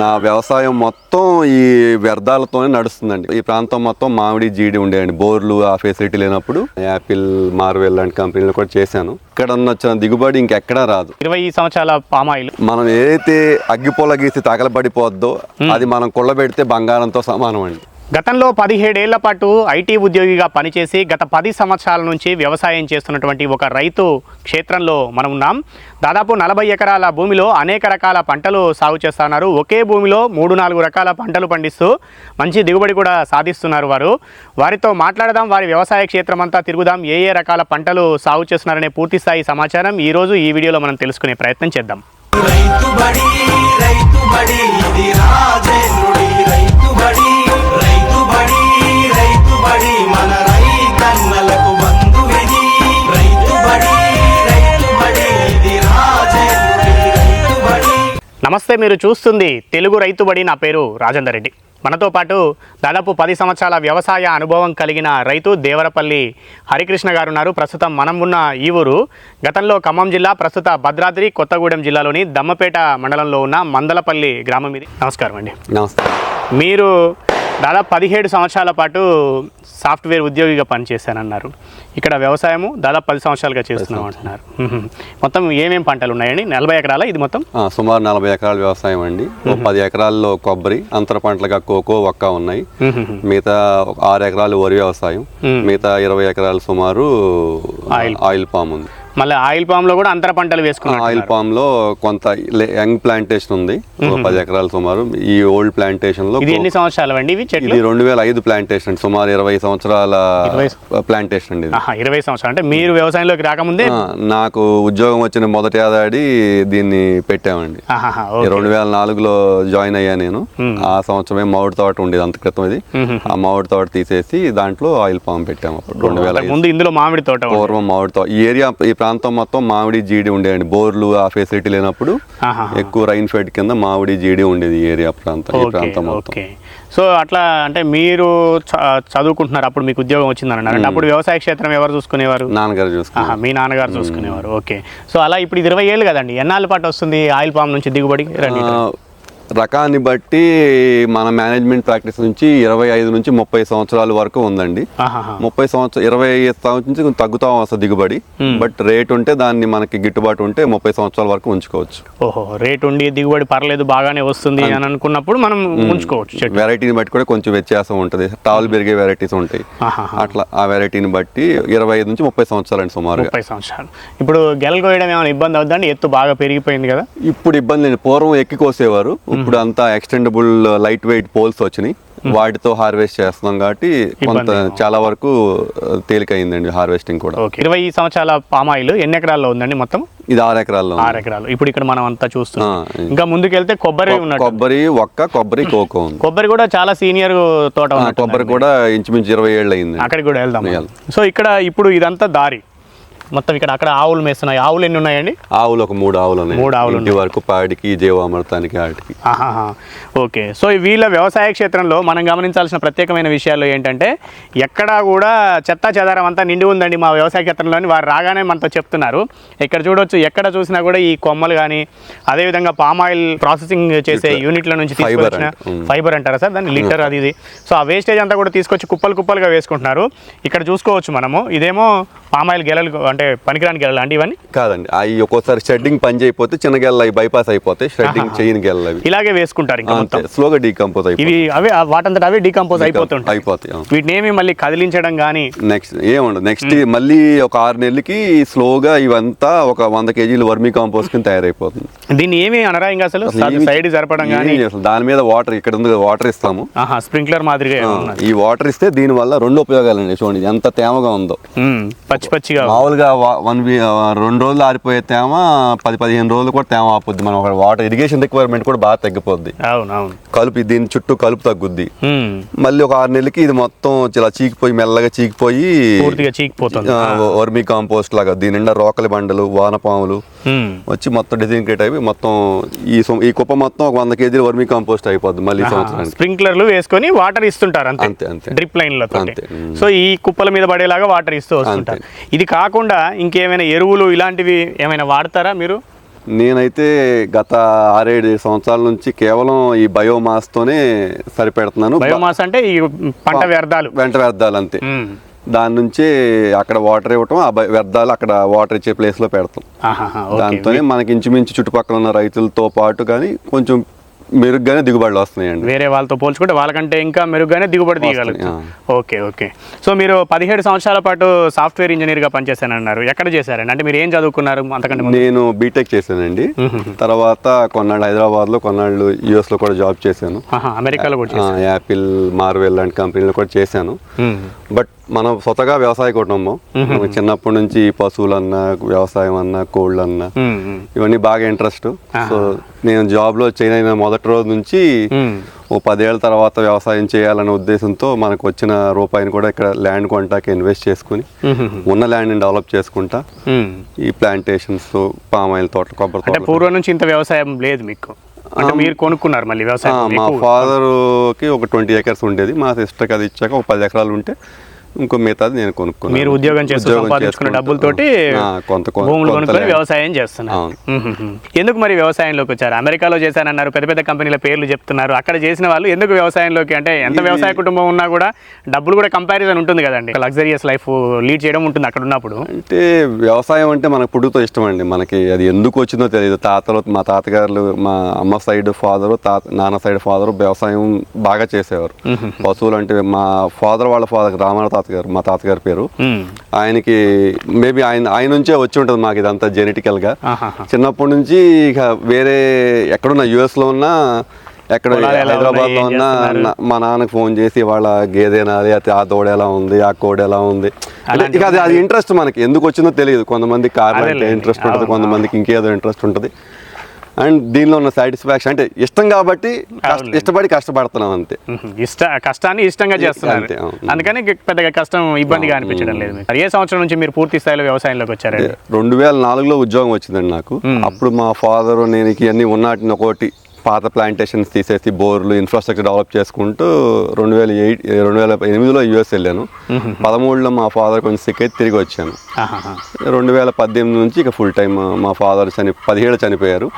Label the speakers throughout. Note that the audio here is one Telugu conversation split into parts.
Speaker 1: నా వ్యవసాయం మొత్తం ఈ వ్యర్థాలతోనే నడుస్తుందండి. ఈ ప్రాంతం మొత్తం మామిడి జీడి ఉండేయండి. బోర్లు ఆ ఫెసిలిటీ లేనప్పుడు యాపిల్, మార్వెల్ లాంటి కంపెనీలు కూడా చేశాను. ఇక్కడ వచ్చిన దిగుబడి ఇంకెక్కడా రాదు.
Speaker 2: 20 సంవత్సరాల పామాయిల్
Speaker 1: మనం ఏదైతే అగ్గిపొల గీసి తగలబడిపోద్దో అది మనం కుళ్ళబెడితే బంగారంతో సమానం అండి.
Speaker 2: గతంలో 17 ఏళ్ల పాటు ఐటీ ఉద్యోగిగా పనిచేసి గత 10 సంవత్సరాల నుంచి వ్యవసాయం చేస్తున్నటువంటి ఒక రైతు క్షేత్రంలో మనం ఉన్నాం. దాదాపు 40 ఎకరాల భూమిలో అనేక రకాల పంటలు సాగు చేస్తున్నారు. ఒకే భూమిలో 3-4 రకాల పంటలు పండిస్తూ మంచి దిగుబడి కూడా సాధిస్తున్నారు వారితో మాట్లాడదాం. వారి వ్యవసాయ క్షేత్రం అంతా తిరుగుదాం. ఏ రకాల పంటలు సాగు చేస్తున్నారనే పూర్తి స్థాయి సమాచారం ఈరోజు ఈ వీడియోలో మనం తెలుసుకునే ప్రయత్నం చేద్దాం. రైతు బడి, రైతు బడి, ఇది రాజేంద్రుడి రైతు బడి. రైతు బడి, రైతు బడి, మన రైతన్నలకు బంధువిది. రైతు బడి, రైతు బడి, ఇది రాజేంద్రుడి రైతు బడి. నమస్తే, మీరు చూస్తుంది తెలుగు రైతు బడి. నా పేరు రాజేందర్ రెడ్డి. మనతో పాటు దాదాపు 10 సంవత్సరాల వ్యవసాయ అనుభవం కలిగిన రైతు దేవరపల్లి హరికృష్ణ గారు ఉన్నారు. ప్రస్తుతం మనం ఉన్న ఈ ఊరు గతంలో ఖమ్మం జిల్లా, ప్రస్తుత భద్రాద్రి కొత్తగూడెం జిల్లాలోని దమ్మపేట మండలంలో ఉన్న మందలపల్లి గ్రామం ఇది. నమస్కారం అండి.
Speaker 1: నమస్కారం.
Speaker 2: మీరు దాదాపు 17 సంవత్సరాల పాటు సాఫ్ట్వేర్ ఉద్యోగిగా పనిచేశానన్నారు. ఇక్కడ వ్యవసాయము దాదాపు 10 సంవత్సరాలుగా చేస్తున్నాం అంటున్నారు. మొత్తం ఏమేమి పంటలు ఉన్నాయండి? 40 ఎకరాల ఇది మొత్తం?
Speaker 1: సుమారు 40 ఎకరాల వ్యవసాయం అండి. 10 ఎకరాల్లో కొబ్బరి, అంతర పంటలుగా కోకో, వక్క ఉన్నాయి. మిగతా 6 ఎకరాలు వరి వ్యవసాయం, మిగతా 20 ఎకరాలు సుమారు ఆయిల్ పామ్ ఉంది.
Speaker 2: మళ్ళీ ఆయిల్ పామ్ లో కూడా అంతర పంటలు వేసుకున్నాం.
Speaker 1: ఆయిల్ పామ్ లో కొంత యంగ్ ప్లాంటేషన్ ఉంది, 10 ఎకరాలు సుమారు. ఈ ఓల్డ్ ప్లాంటేషన్ లో
Speaker 2: ఇది ఎన్ని సంవత్సరాలు అండి? ఇవి చెట్లు
Speaker 1: 2005 ప్లాంటేషన్, సుమారు 20 సంవత్సరాల ప్లాంటేషన్ అండి.
Speaker 2: 20 సంవత్సరాలు అంటే మీరు వ్యవసాయంలోకి రాకముందే?
Speaker 1: నాకు ఉద్యోగం వచ్చిన మొదటి ఏడాది దీన్ని పెట్టామండి. 2004లో జాయిన్ అయ్యా నేను. ఆ సంవత్సరమే మామిడి తోట ఉండేది, అంత క్రితం ఇది. ఆ మామిడి తోట తీసేసి దాంట్లో ఆయిల్ పామ్ పెట్టాము. అప్పుడు 2005
Speaker 2: ముందు ఇందులో మామిడి తోట,
Speaker 1: పూర్వం మామిడి తోట. ఈ ఏరియా, ఈ ప్రాంతం మొత్తం మామిడి జీడి ఉండేయండి. బోర్లు ఆ ఫెసిలిటీ లేనప్పుడు ఎక్కువ రైన్ ఫెడ్ కింద మామిడి జీడి ఉండేది ఈ ఏరియా ప్రాంతం, ఈ ప్రాంతం మొత్తం.
Speaker 2: సో అట్లా అంటే మీరు చదువుకుంటున్నారు, అప్పుడు మీకు ఉద్యోగం వచ్చిందని అన్నారు. అంటే అప్పుడు వ్యవసాయ క్షేత్రం ఎవరు చూసుకునేవారు?
Speaker 1: నాన్నగారు చూసుకున్నారు.
Speaker 2: మీ నాన్నగారు చూసుకునేవారు. ఓకే. సో అలా ఇప్పుడు 20 ఏళ్ళు కదండి, ఎన్నాళ్ళ పాటు వస్తుంది ఆయిల్ పామ్ నుంచి దిగుబడి?
Speaker 1: రకాన్ని బట్టి మన మేనేజ్మెంట్ ప్రాక్టీస్ నుంచి 25 నుంచి 30 సంవత్సరాల వరకు ఉందండి. 30 సంవత్సరాలు 20 సంవత్సరాల నుంచి కొంచెం తగ్గుతా వస్తుంది దిగుబడి. బట్ రేట్ ఉంటే దాన్ని మనకి గిట్టుబాటు ఉంటే 30 సంవత్సరాల వరకు ఉంచుకోవచ్చు.
Speaker 2: ఓహో, రేట్ ఉండి దిగుబడి పర్లేదు బాగానే వస్తుంది అని అనుకున్నప్పుడు మనం ఉంచుకోవచ్చు.
Speaker 1: వెరైటీని బట్టి కూడా కొంచెం వ్యత్యాసం ఉంటుంది. తాళ్ళు పెరిగే వెరైటీస్ ఉంటాయి. అట్లా ఆ వెరైటీని బట్టి 25 నుంచి 30 సంవత్సరాలు అండి సుమారు.
Speaker 2: 30 సంవత్సరాలు. ఇప్పుడు గెలలు కోయడం ఏమైనా ఇబ్బంది అవుతుందండి? ఎత్తు బాగా పెరిగిపోయింది కదా
Speaker 1: ఇప్పుడు? ఇబ్బంది లేదు. పూర్వం ఎక్కి కోసేవారు, ఇప్పుడు అంతా ఎక్స్టెండబుల్ లైట్ వెయిట్ పోల్స్ వచ్చినాయి. వాటితో హార్వెస్ట్ చేస్తున్నాం కాబట్టి కొంత చాలా వరకు తేలికైందండి హార్వెస్టింగ్ కూడా.
Speaker 2: 20 సంవత్సరాల పామాయిల్ ఎన్ని ఎకరాల్లో ఉందండి మొత్తం?
Speaker 1: ఇది 6 ఎకరాల్లో.
Speaker 2: 6 ఎకరాలు. ఇప్పుడు ఇక్కడ మనం అంతా చూస్తున్నాం. ఇంకా ముందుకెళ్తే కొబ్బరి ఉన్నట్టు.
Speaker 1: కొబ్బరి, వక్క, కొబ్బరి, కోకో ఉంది.
Speaker 2: కొబ్బరి కూడా చాలా సీనియర్ తోట.
Speaker 1: కొబ్బరి కూడా ఇంచుమించు 20 ఏళ్ళు అయింది.
Speaker 2: అక్కడికి కూడా వెళ్దాం. సో ఇక్కడ ఇప్పుడు ఇదంతా దారి మొత్తం. ఇక్కడ అక్కడ ఆవులు మేస్తున్నాయి. ఆవులు ఎన్ని ఉన్నాయండి?
Speaker 1: ఆవులు ఒక 3 ఆవులు ఉన్నాయి.
Speaker 2: 3 ఆవులు
Speaker 1: ఇంటి వరకు పాడికి, జీవామృతానికి, వాటికి.
Speaker 2: ఓకే. సో వీళ్ళ వ్యవసాయ క్షేత్రంలో మనం గమనించాల్సిన ప్రత్యేకమైన విషయాలు ఏంటంటే ఎక్కడా కూడా చెత్త చెదారం అంతా నిండి ఉందండి మా వ్యవసాయ క్షేత్రంలోని. వారు రాగానే మనతో చెప్తున్నారు. ఇక్కడ చూడొచ్చు, ఎక్కడ చూసినా కూడా ఈ కొమ్మలు కానీ, అదేవిధంగా పామాయిల్ ప్రాసెసింగ్ చేసే యూనిట్ల నుంచి తీసుకొచ్చిన ఫైబర్ అంటారా సార్ దాన్ని, లిటర్ అది ఇది. సో ఆ వేస్టేజ్ అంతా కూడా తీసుకొచ్చి కుప్పలు కుప్పలుగా వేసుకుంటున్నారు. ఇక్కడ చూసుకోవచ్చు మనము. ఇదేమో పామాయిల్ గెలలు, అంటే పనికిరాని గెలలు అండి ఇవన్నీ?
Speaker 1: కాదండి, అవి ఒక్కోసారి షెడ్డింగ్ పని చేయకపోతే చిన్న గెలలు అవి బైపాస్ అయిపోతాయి. షెడ్డింగ్ చేయని గెలలు అవి
Speaker 2: ఇలాగే వేసుకుంటారు. ఇంకా
Speaker 1: స్లోగా డీకంపోజ్ అయిపోతాయి.
Speaker 2: ఇవి అవే వాటంతట అవే డీకంపోజ్ అయిపోతాయి. వీటిని ఏమి మళ్ళీ కదిలించడం కానీ
Speaker 1: నెక్స్ట్ ఏముండదు. నెక్స్ట్ మళ్ళీ ఒక 6 నెలలకి స్లోగా ఇవంతా ఒక 100 కేజీలు వర్మీ కాంపోస్ట్ కింద తయారైపోతుంది.
Speaker 2: దీన్ని ఏమి అనరా ఇంకా అసలు సైడ్ జరపడం కానీ?
Speaker 1: దాని మీద వాటర్, ఇక్కడ ఉంది వాటర్ ఇస్తాము,
Speaker 2: స్ప్రింక్లర్ మాదిరిగా.
Speaker 1: ఈ వాటర్ ఇస్తే దీని వల్ల 2 ఉపయోగాలండి. చూడండి ఎంత తేమగా ఉందో,
Speaker 2: పచ్చి పచ్చిగా.
Speaker 1: మామూలుగా 2 రోజులు ఆరిపోయే తేమ 10-15 రోజులు కూడా తేమ ఆపుద్ది. మనం వాటర్ ఇరిగేషన్ రిక్వైర్మెంట్ కూడా బాగా తగ్గిపోద్ది. కలుపు, దీని చుట్టూ కలుపు తగ్గుద్ది. మళ్ళీ ఒక 6 నెలలకి ఇది మొత్తం ఇలా చీకిపోయి, మెల్లగా చీకిపోయి వర్మీ కాంపోస్ట్ లాగా దీని నిండా రోకలి బండలు, వానపాములు వచ్చి మొత్తం డిజిన్క్రేట్ అయిపోయి మొత్తం ఈ కుప్ప మొత్తం ఒక 100 కేజీలు వర్మీ కాంపోస్ట్ అయిపోద్ది మళ్ళీ సంవత్సరానికి.
Speaker 2: స్ప్రింక్లర్లు వేసుకొని వాటర్ ఇస్తుంటారు అంతే, డ్రిప్ లైన్ లో. సో ఈ కుప్పల మీద పడేలాగా వాటర్ ఇస్తూ వస్తుంటారు. ఇది కాకుండా ఇంకేమైనా ఎరువులు ఇలాంటివి ఏమైనా వాడతారా మీరు?
Speaker 1: నేనైతే గత 6-7 సంవత్సరాల నుంచి కేవలం ఈ బయోమాస్ తోనే సరిపెడుతున్నాను.
Speaker 2: బయోమాస్ అంటే ఈ పంట వ్యర్థాలు
Speaker 1: అంతే. దాని నుంచి అక్కడ వాటర్ ఇవ్వటం, ఆ వ్యర్థాలు అక్కడ వాటర్ ఇచ్చే ప్లేస్ లో పెడతాం. దాంతోనే మనకి ఇంచుమించు చుట్టుపక్కల ఉన్న రైతులతో పాటు కానీ కొంచెం మెరుగ్గానే దిగుబడులు వస్తున్నాయండి.
Speaker 2: వేరే వాళ్ళతో పోల్చుకుంటే వాళ్ళకంటే ఇంకా మెరుగ్గానే దిగుబడి తీయగలుగుతాం. ఓకే. సో మీరు 17 సంవత్సరాల పాటు సాఫ్ట్వేర్ ఇంజనీర్గా పనిచేశానన్నారు. ఎక్కడ చేశారండి? అంటే మీరు ఏం చదువుకున్నారు అంతకంటే?
Speaker 1: నేను బీటెక్ చేశానండి. తర్వాత కొన్నాళ్ళు హైదరాబాద్లో, కొన్నాళ్ళు యూఎస్లో కూడా జాబ్ చేశాను.
Speaker 2: అమెరికాలో కూడా
Speaker 1: యాపిల్, మార్వెల్ లాంటి కంపెనీలో కూడా చేశాను. బట్ మనం స్వతగా వ్యవసాయ కుటుంబం. చిన్నప్పటి నుంచి పశువులన్నా, వ్యవసాయం అన్నా, కోళ్ళు అన్నా ఇవన్నీ బాగా ఇంట్రెస్ట్. సో నేను జాబ్లో జాయిన్ అయిన మొదటి రోజు నుంచి ఓ 10 ఏళ్ళ తర్వాత వ్యవసాయం చేయాలనే ఉద్దేశంతో మనకు వచ్చిన రూపాయిని కూడా ఇక్కడ ల్యాండ్ కొంటాకి ఇన్వెస్ట్ చేసుకుని ఉన్న ల్యాండ్ని డెవలప్ చేసుకుంటా ఈ ప్లాంటేషన్స్, పామాయిల్ తోటలు, కొబ్బరి తోటలు.
Speaker 2: పూర్వం నుంచి ఇంత వ్యవసాయం లేదు మీకు? అంటే మీరు కొనుక్కున్నారు మళ్ళీ వ్యవసాయం?
Speaker 1: మా ఫాదర్కి ఒక 20 acres ఉండేది. మా సిస్టర్కి అది ఇచ్చాక ఒక 10 ఎకరాలు ఉంటే ఇంకో మిగతాది నేను కొనుక్కున్నాను.
Speaker 2: మీరు ఉద్యోగం చేస్తూ సంపాదించుకున్న డబ్బులతోటి భూములు కొనుక్కొని వ్యవసాయం చేస్తున్నారు. ఎందుకు మరి వ్యవసాయంలోకి వచ్చారు? అమెరికాలో చేశానన్నారు, పెద్ద పెద్ద కంపెనీల పేర్లు చెప్తున్నారు. అక్కడ చేసిన వాళ్ళు ఎందుకు వ్యవసాయంలోకి? అంటే ఎంత వ్యవసాయ కుటుంబం ఉన్నా కూడా డబ్బులు కూడా కంపారిజన్ ఉంటుంది కదండి. లగ్జరియస్ లైఫ్ లీడ్ చేయడం ఉంటుంది అక్కడ ఉన్నప్పుడు.
Speaker 1: అంటే వ్యవసాయం అంటే మనకు పుట్టుతో ఇష్టం అండి. మనకి అది ఎందుకు వచ్చిందో తెలియదు. మా తాతగారు, మా అమ్మ సైడ్ ఫాదరు, నాన్న సైడ్ ఫాదరు వ్యవసాయం బాగా చేసేవారు. పశువులు అంటే మా వాళ్ళ ఫాదర్ రామారావు తాతగారు, మా తాతగారి పేరు. ఆయనకి మేబీ ఆయన నుంచే వచ్చి ఉంటుంది మాకు ఇదంతా జెనెటికల్ గా. చిన్నప్పటి నుంచి ఇక వేరే ఎక్కడున్నా US లో ఉన్నా, ఎక్కడ హైదరాబాద్ లో ఉన్నా మా నాన్నకి ఫోన్ చేసి వాళ్ళ గేదెనాలి, ఆ దూడ ఎలా ఉంది, ఆ కోడి ఎలా ఉంది, ఇక అది ఇంట్రెస్ట్ మనకి ఎందుకు వచ్చిందో తెలియదు. కొంతమంది కార్లు అంటే ఇంట్రెస్ట్ ఉంటుంది, కొంతమందికి ఇంకేదో ఇంట్రెస్ట్ ఉంటుంది. అండ్ దీనిలో ఉన్న సాటిస్ఫాక్షన్ అంటే ఇష్టం కాబట్టి ఇష్టపడి కష్టపడుతున్నాం అంతే.
Speaker 2: కష్టాన్ని ఇష్టంగా చేస్తున్నారు, అందుకని పెద్దగా కష్టం ఇబ్బందిగా అనిపించడం లేదు. ఏ సంవత్సరం నుంచి మీరు పూర్తి స్థాయిలో వ్యవసాయంలోకి వచ్చారు?
Speaker 1: 2004లో ఉద్యోగం వచ్చిందండి నాకు. అప్పుడు మా ఫాదర్ నేను ఇవన్నీ ఉన్నాటిని ఒకటి పాత ప్లాంటేషన్స్ తీసేసి బోర్లు, ఇన్ఫ్రాస్ట్రక్చర్ డెవలప్ చేసుకుంటూ 2008లో US వెళ్ళాను. 2013లో మా ఫాదర్ కొంచెం సిక్ అయితే తిరిగి వచ్చాను. 2018 నుంచి ఇక ఫుల్ టైం. మా ఫాదర్ 17 చనిపోయారు.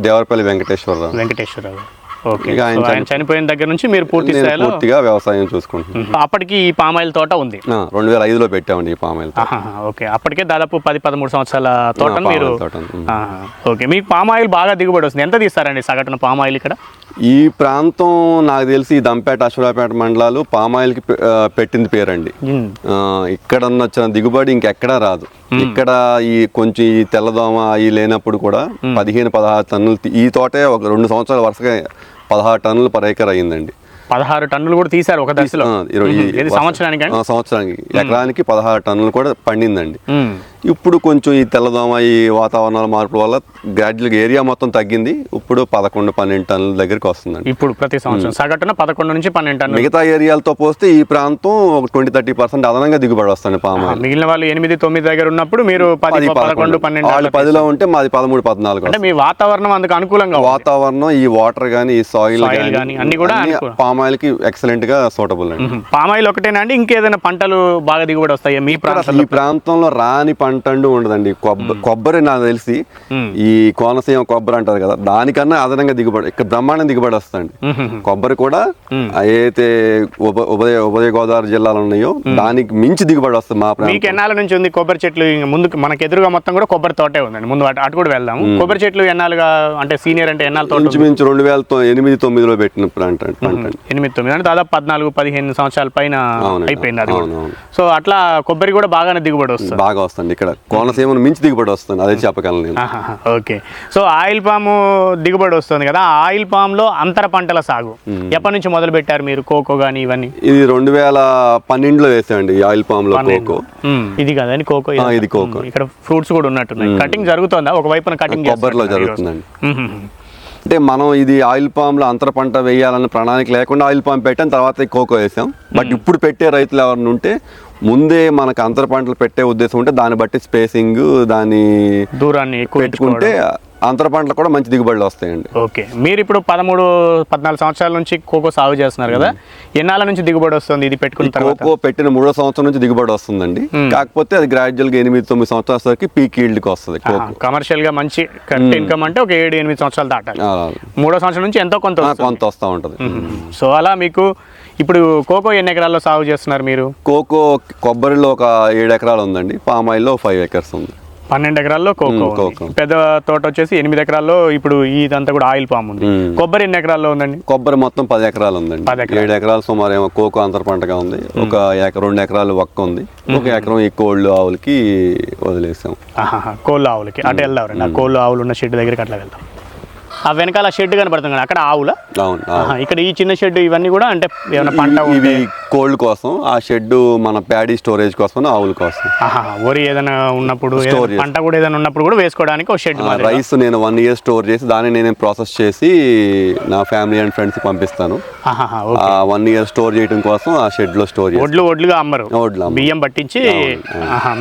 Speaker 1: దేవరపల్లి వెంకటేశ్వరరావు.
Speaker 2: ఆయన చనిపోయిన దగ్గర నుంచి మీరు పూర్తిగా
Speaker 1: వ్యవసాయం చూసుకుంటున్నాం.
Speaker 2: అప్పటికి ఈ పామాయిల్ తోట ఉంది.
Speaker 1: 2005లో పెట్టామండి ఈ పామాయిల్.
Speaker 2: ఓకే, అప్పటికే దాదాపు 10-13 సంవత్సరాల తోట మీరు. ఓకే, మీకు పామాయిల్ బాగా దిగుబడి వస్తుంది. ఎంత తీస్తారండి సగటున పామాయిల్ ఇక్కడ?
Speaker 1: ఈ ప్రాంతం నాకు తెలిసి దంపేట, అశ్వరాపేట మండలాలు పామాయిల్కి పెట్టింది పేరండి. ఇక్కడ వచ్చిన దిగుబడి ఇంకెక్కడా రాదు. ఇక్కడ ఈ కొంచెం ఈ తెల్లదోమ అవి లేనప్పుడు కూడా 15-16 టన్నులు. ఈ తోటే ఒక 2 సంవత్సరాల వరుసగా 16 టన్నులు పర్ ఏకర్ అయ్యిందండి.
Speaker 2: 16 టన్నులు కూడా తీశారు ఒక దశలో.
Speaker 1: సంవత్సరానికి ఎకరానికి 16 టన్నులు కూడా పండిందండి. ఇప్పుడు కొంచెం ఈ తెల్లదోమ, ఈ వాతావరణాల మార్పుల వల్ల గ్రాడ్యువల్గా ఏరియా మొత్తం తగ్గింది. ఇప్పుడు 11-12 టన్నుల దగ్గరికి వస్తుందండి.
Speaker 2: ఇప్పుడు ప్రతి సంవత్సరం సగటున 11 నుంచి 12 టన్నులు.
Speaker 1: మిగతా ఏరియాలతో పోస్తే ఈ ప్రాంతం ఒక 20-30% అదనంగా దిగుబడి వస్తుంది పామాయిల్.
Speaker 2: మిగిలిన వాళ్ళు 8-9 దగ్గర ఉన్నప్పుడు మీరు 10-11-12.
Speaker 1: వాళ్ళు 10లో ఉంటే మాది 13-14.
Speaker 2: అంటే మీ వాతావరణం అందుకు అనుకూలంగా,
Speaker 1: వాతావరణం, ఈ వాటర్ కానీ, ఈ సాయిల్ కానీ అన్ని కూడా పామాయిల్ కి ఎక్సలెంట్ గా సూటబుల్ అండి.
Speaker 2: పామాయిల్ ఒకటేనా అండి, ఇంకేదైనా పంటలు బాగా దిగుబడి వస్తాయి మీ ప్రాంతంలో?
Speaker 1: ఈ ప్రాంతంలో రాని పంట అంటూ ఉండదండి. కొబ్బరి నాకు తెలిసి ఈ కోనసీమ కొబ్బరి అంటారు కదా, దానికన్నా అదనంగా దిగుబడి ఇక్కడ బ్రహ్మాండం దిగుబడి వస్తుంది. కొబ్బరి కూడా ఏదైతే ఉభయ గోదావరి జిల్లాలో ఉన్నాయో దానికి మించి దిగుబడి వస్తుంది మా ప్రాంతం.
Speaker 2: మీకు ఎన్నాళ్ళ నుంచి ఉంది కొబ్బరి చెట్లు? ముందుకు మనకు ఎదురుగా మొత్తం కూడా కొబ్బరి తోటే ఉందండి. ముందు అటు కూడా వెళ్దాము. కొబ్బరి చెట్లు ఎన్నాళ్ళుగా, అంటే సీనియర్ అంటే ఎన్నాళ్ళ తోట?
Speaker 1: మించి 2008-9లో పెట్టిన ప్లాంట్.
Speaker 2: 8-9 అంటే దాదాపు 14-15 సంవత్సరాల పైన అయిపోయింది అది. సో అట్లా కొబ్బరి కూడా బాగానే దిగుబడి వస్తుంది.
Speaker 1: బాగా వస్తుంది. ఇక్కడ కోనసీమను మించి దిగుబడి వస్తుంది, అదే చెప్పగలను నేను.
Speaker 2: ఓకే, సో ఆయిల్ పామ్ దిగుబడి వస్తుంది కదా, ఆయిల్ పామ్ లో అంతర పంటల సాగు ఎప్పటి నుంచి మొదలు పెట్టారు మీరు? కోకో గానీ ఇవన్నీ?
Speaker 1: ఇది 2012లో వేసామండి ఆయిల్ పామ్ లో కోకో.
Speaker 2: ఇది కదండి కోకో?
Speaker 1: ఇది కోకో.
Speaker 2: ఇక్కడ ఫ్రూట్స్ కూడా ఉన్నట్టున్నాయి. కటింగ్ జరుగుతుందా? ఒకవైపున కటింగ్
Speaker 1: కొబ్బరిలో జరుగుతుందండి. అంటే మనం ఇది ఆయిల్ పామ్ లో అంతర పంట వేయాలన్న ప్రణాళిక లేకుండా ఆయిల్ పామ్ పెట్టాం, తర్వాత కోకో వేసాం. బట్ ఇప్పుడు పెట్టే రైతులు ఎవరిని ఉంటే ముందే మనకు అంతర పంటలు పెట్టే ఉద్దేశం ఉంటే దాన్ని బట్టి స్పేసింగ్, దాని
Speaker 2: దూరాన్ని
Speaker 1: పెట్టుకుంటే అంతర పంటలు కూడా మంచి దిగుబడులు వస్తాయండి.
Speaker 2: ఓకే, మీరు ఇప్పుడు 13-14 సంవత్సరాల నుంచి కోకో సాగు చేస్తున్నారు కదా, ఎన్నాళ్ళ నుంచి దిగుబడి వస్తుంది ఇది పెట్టుకున్న తర్వాత?
Speaker 1: కోకో పెట్టిన 3వ సంవత్సరం నుంచి దిగుబడి వస్తుందండి. కాకపోతే అది గ్రాడ్యువల్ గా 8-9 సంవత్సరాల వరకు పీక్ ఈల్డ్ కి వస్తుంది.
Speaker 2: కమర్షియల్ గా మంచి కరెక్ట్ ఇన్కమ్ అంటే ఒక 7-8 సంవత్సరాలు దాటాలి. 3వ సంవత్సరం నుంచి ఎంతో కొంత
Speaker 1: వస్తూ ఉంటుంది.
Speaker 2: సో అలా మీకు ఇప్పుడు కోకో ఎన్ని ఎకరాల్లో సాగు చేస్తున్నారు మీరు?
Speaker 1: కోకో కొబ్బరిలో ఒక 7 ఎకరాలు ఉందండి, పామాయిల్లో 5 ఎకర్స్ ఉంది.
Speaker 2: 12 ఎకరాల్లో కోకో. పెద్ద తోట వచ్చేసి 8 ఎకరాల్లో ఇప్పుడు ఇదంతా కూడా ఆయిల్ పామ్ ఉంది. కొబ్బరి ఎన్ని ఎకరాల్లో ఉందండి?
Speaker 1: కొబ్బరి మొత్తం 10 ఎకరాలు ఉందండి. 7 ఎకరాలు సుమారు ఏమో కోకో అంతర పంటగా ఉంది. ఒక 2 ఎకరాలు వక్క ఉంది. ఒక ఎకరం ఈ కోళ్ళు ఆవులకి వదిలేసాం.
Speaker 2: కోళ్ళు ఆవులకి అటు వెళ్దాం. ఆ కోళ్ళు ఆవులు ఉన్న షెడ్ దగ్గరికి అట్లా వెళ్దాం. ఆ వెనకాల షెడ్ కనబడుతుంది కదా, అక్కడ ఆవుల. ఇక్కడ ఈ చిన్న షెడ్ ఇవన్నీ కూడా అంటే ఏమైనా పంట
Speaker 1: ఇవి కోల్డ్ కోసం, ఆ షెడ్ మన ప్యాడీ స్టోరేజ్ కోసం, ఆవుల కోసం.
Speaker 2: వరి ఏదైనా ఉన్నప్పుడు పంట కూడా ఏదైనా ఉన్నప్పుడు కూడా వేసుకోవడానికి ఒక షెడ్.
Speaker 1: రైస్ నేను 1 year స్టోర్ చేసి దాన్ని నేనే ప్రాసెస్ చేసి నా ఫ్యామిలీ అండ్ ఫ్రెండ్స్ పంపిస్తాను. 1 year స్టోర్ చేయడం కోసం ఆ షెడ్ లో స్టోర్ చేసి
Speaker 2: ఒడ్లుగా అమ్మరు, బియ్యం పట్టించి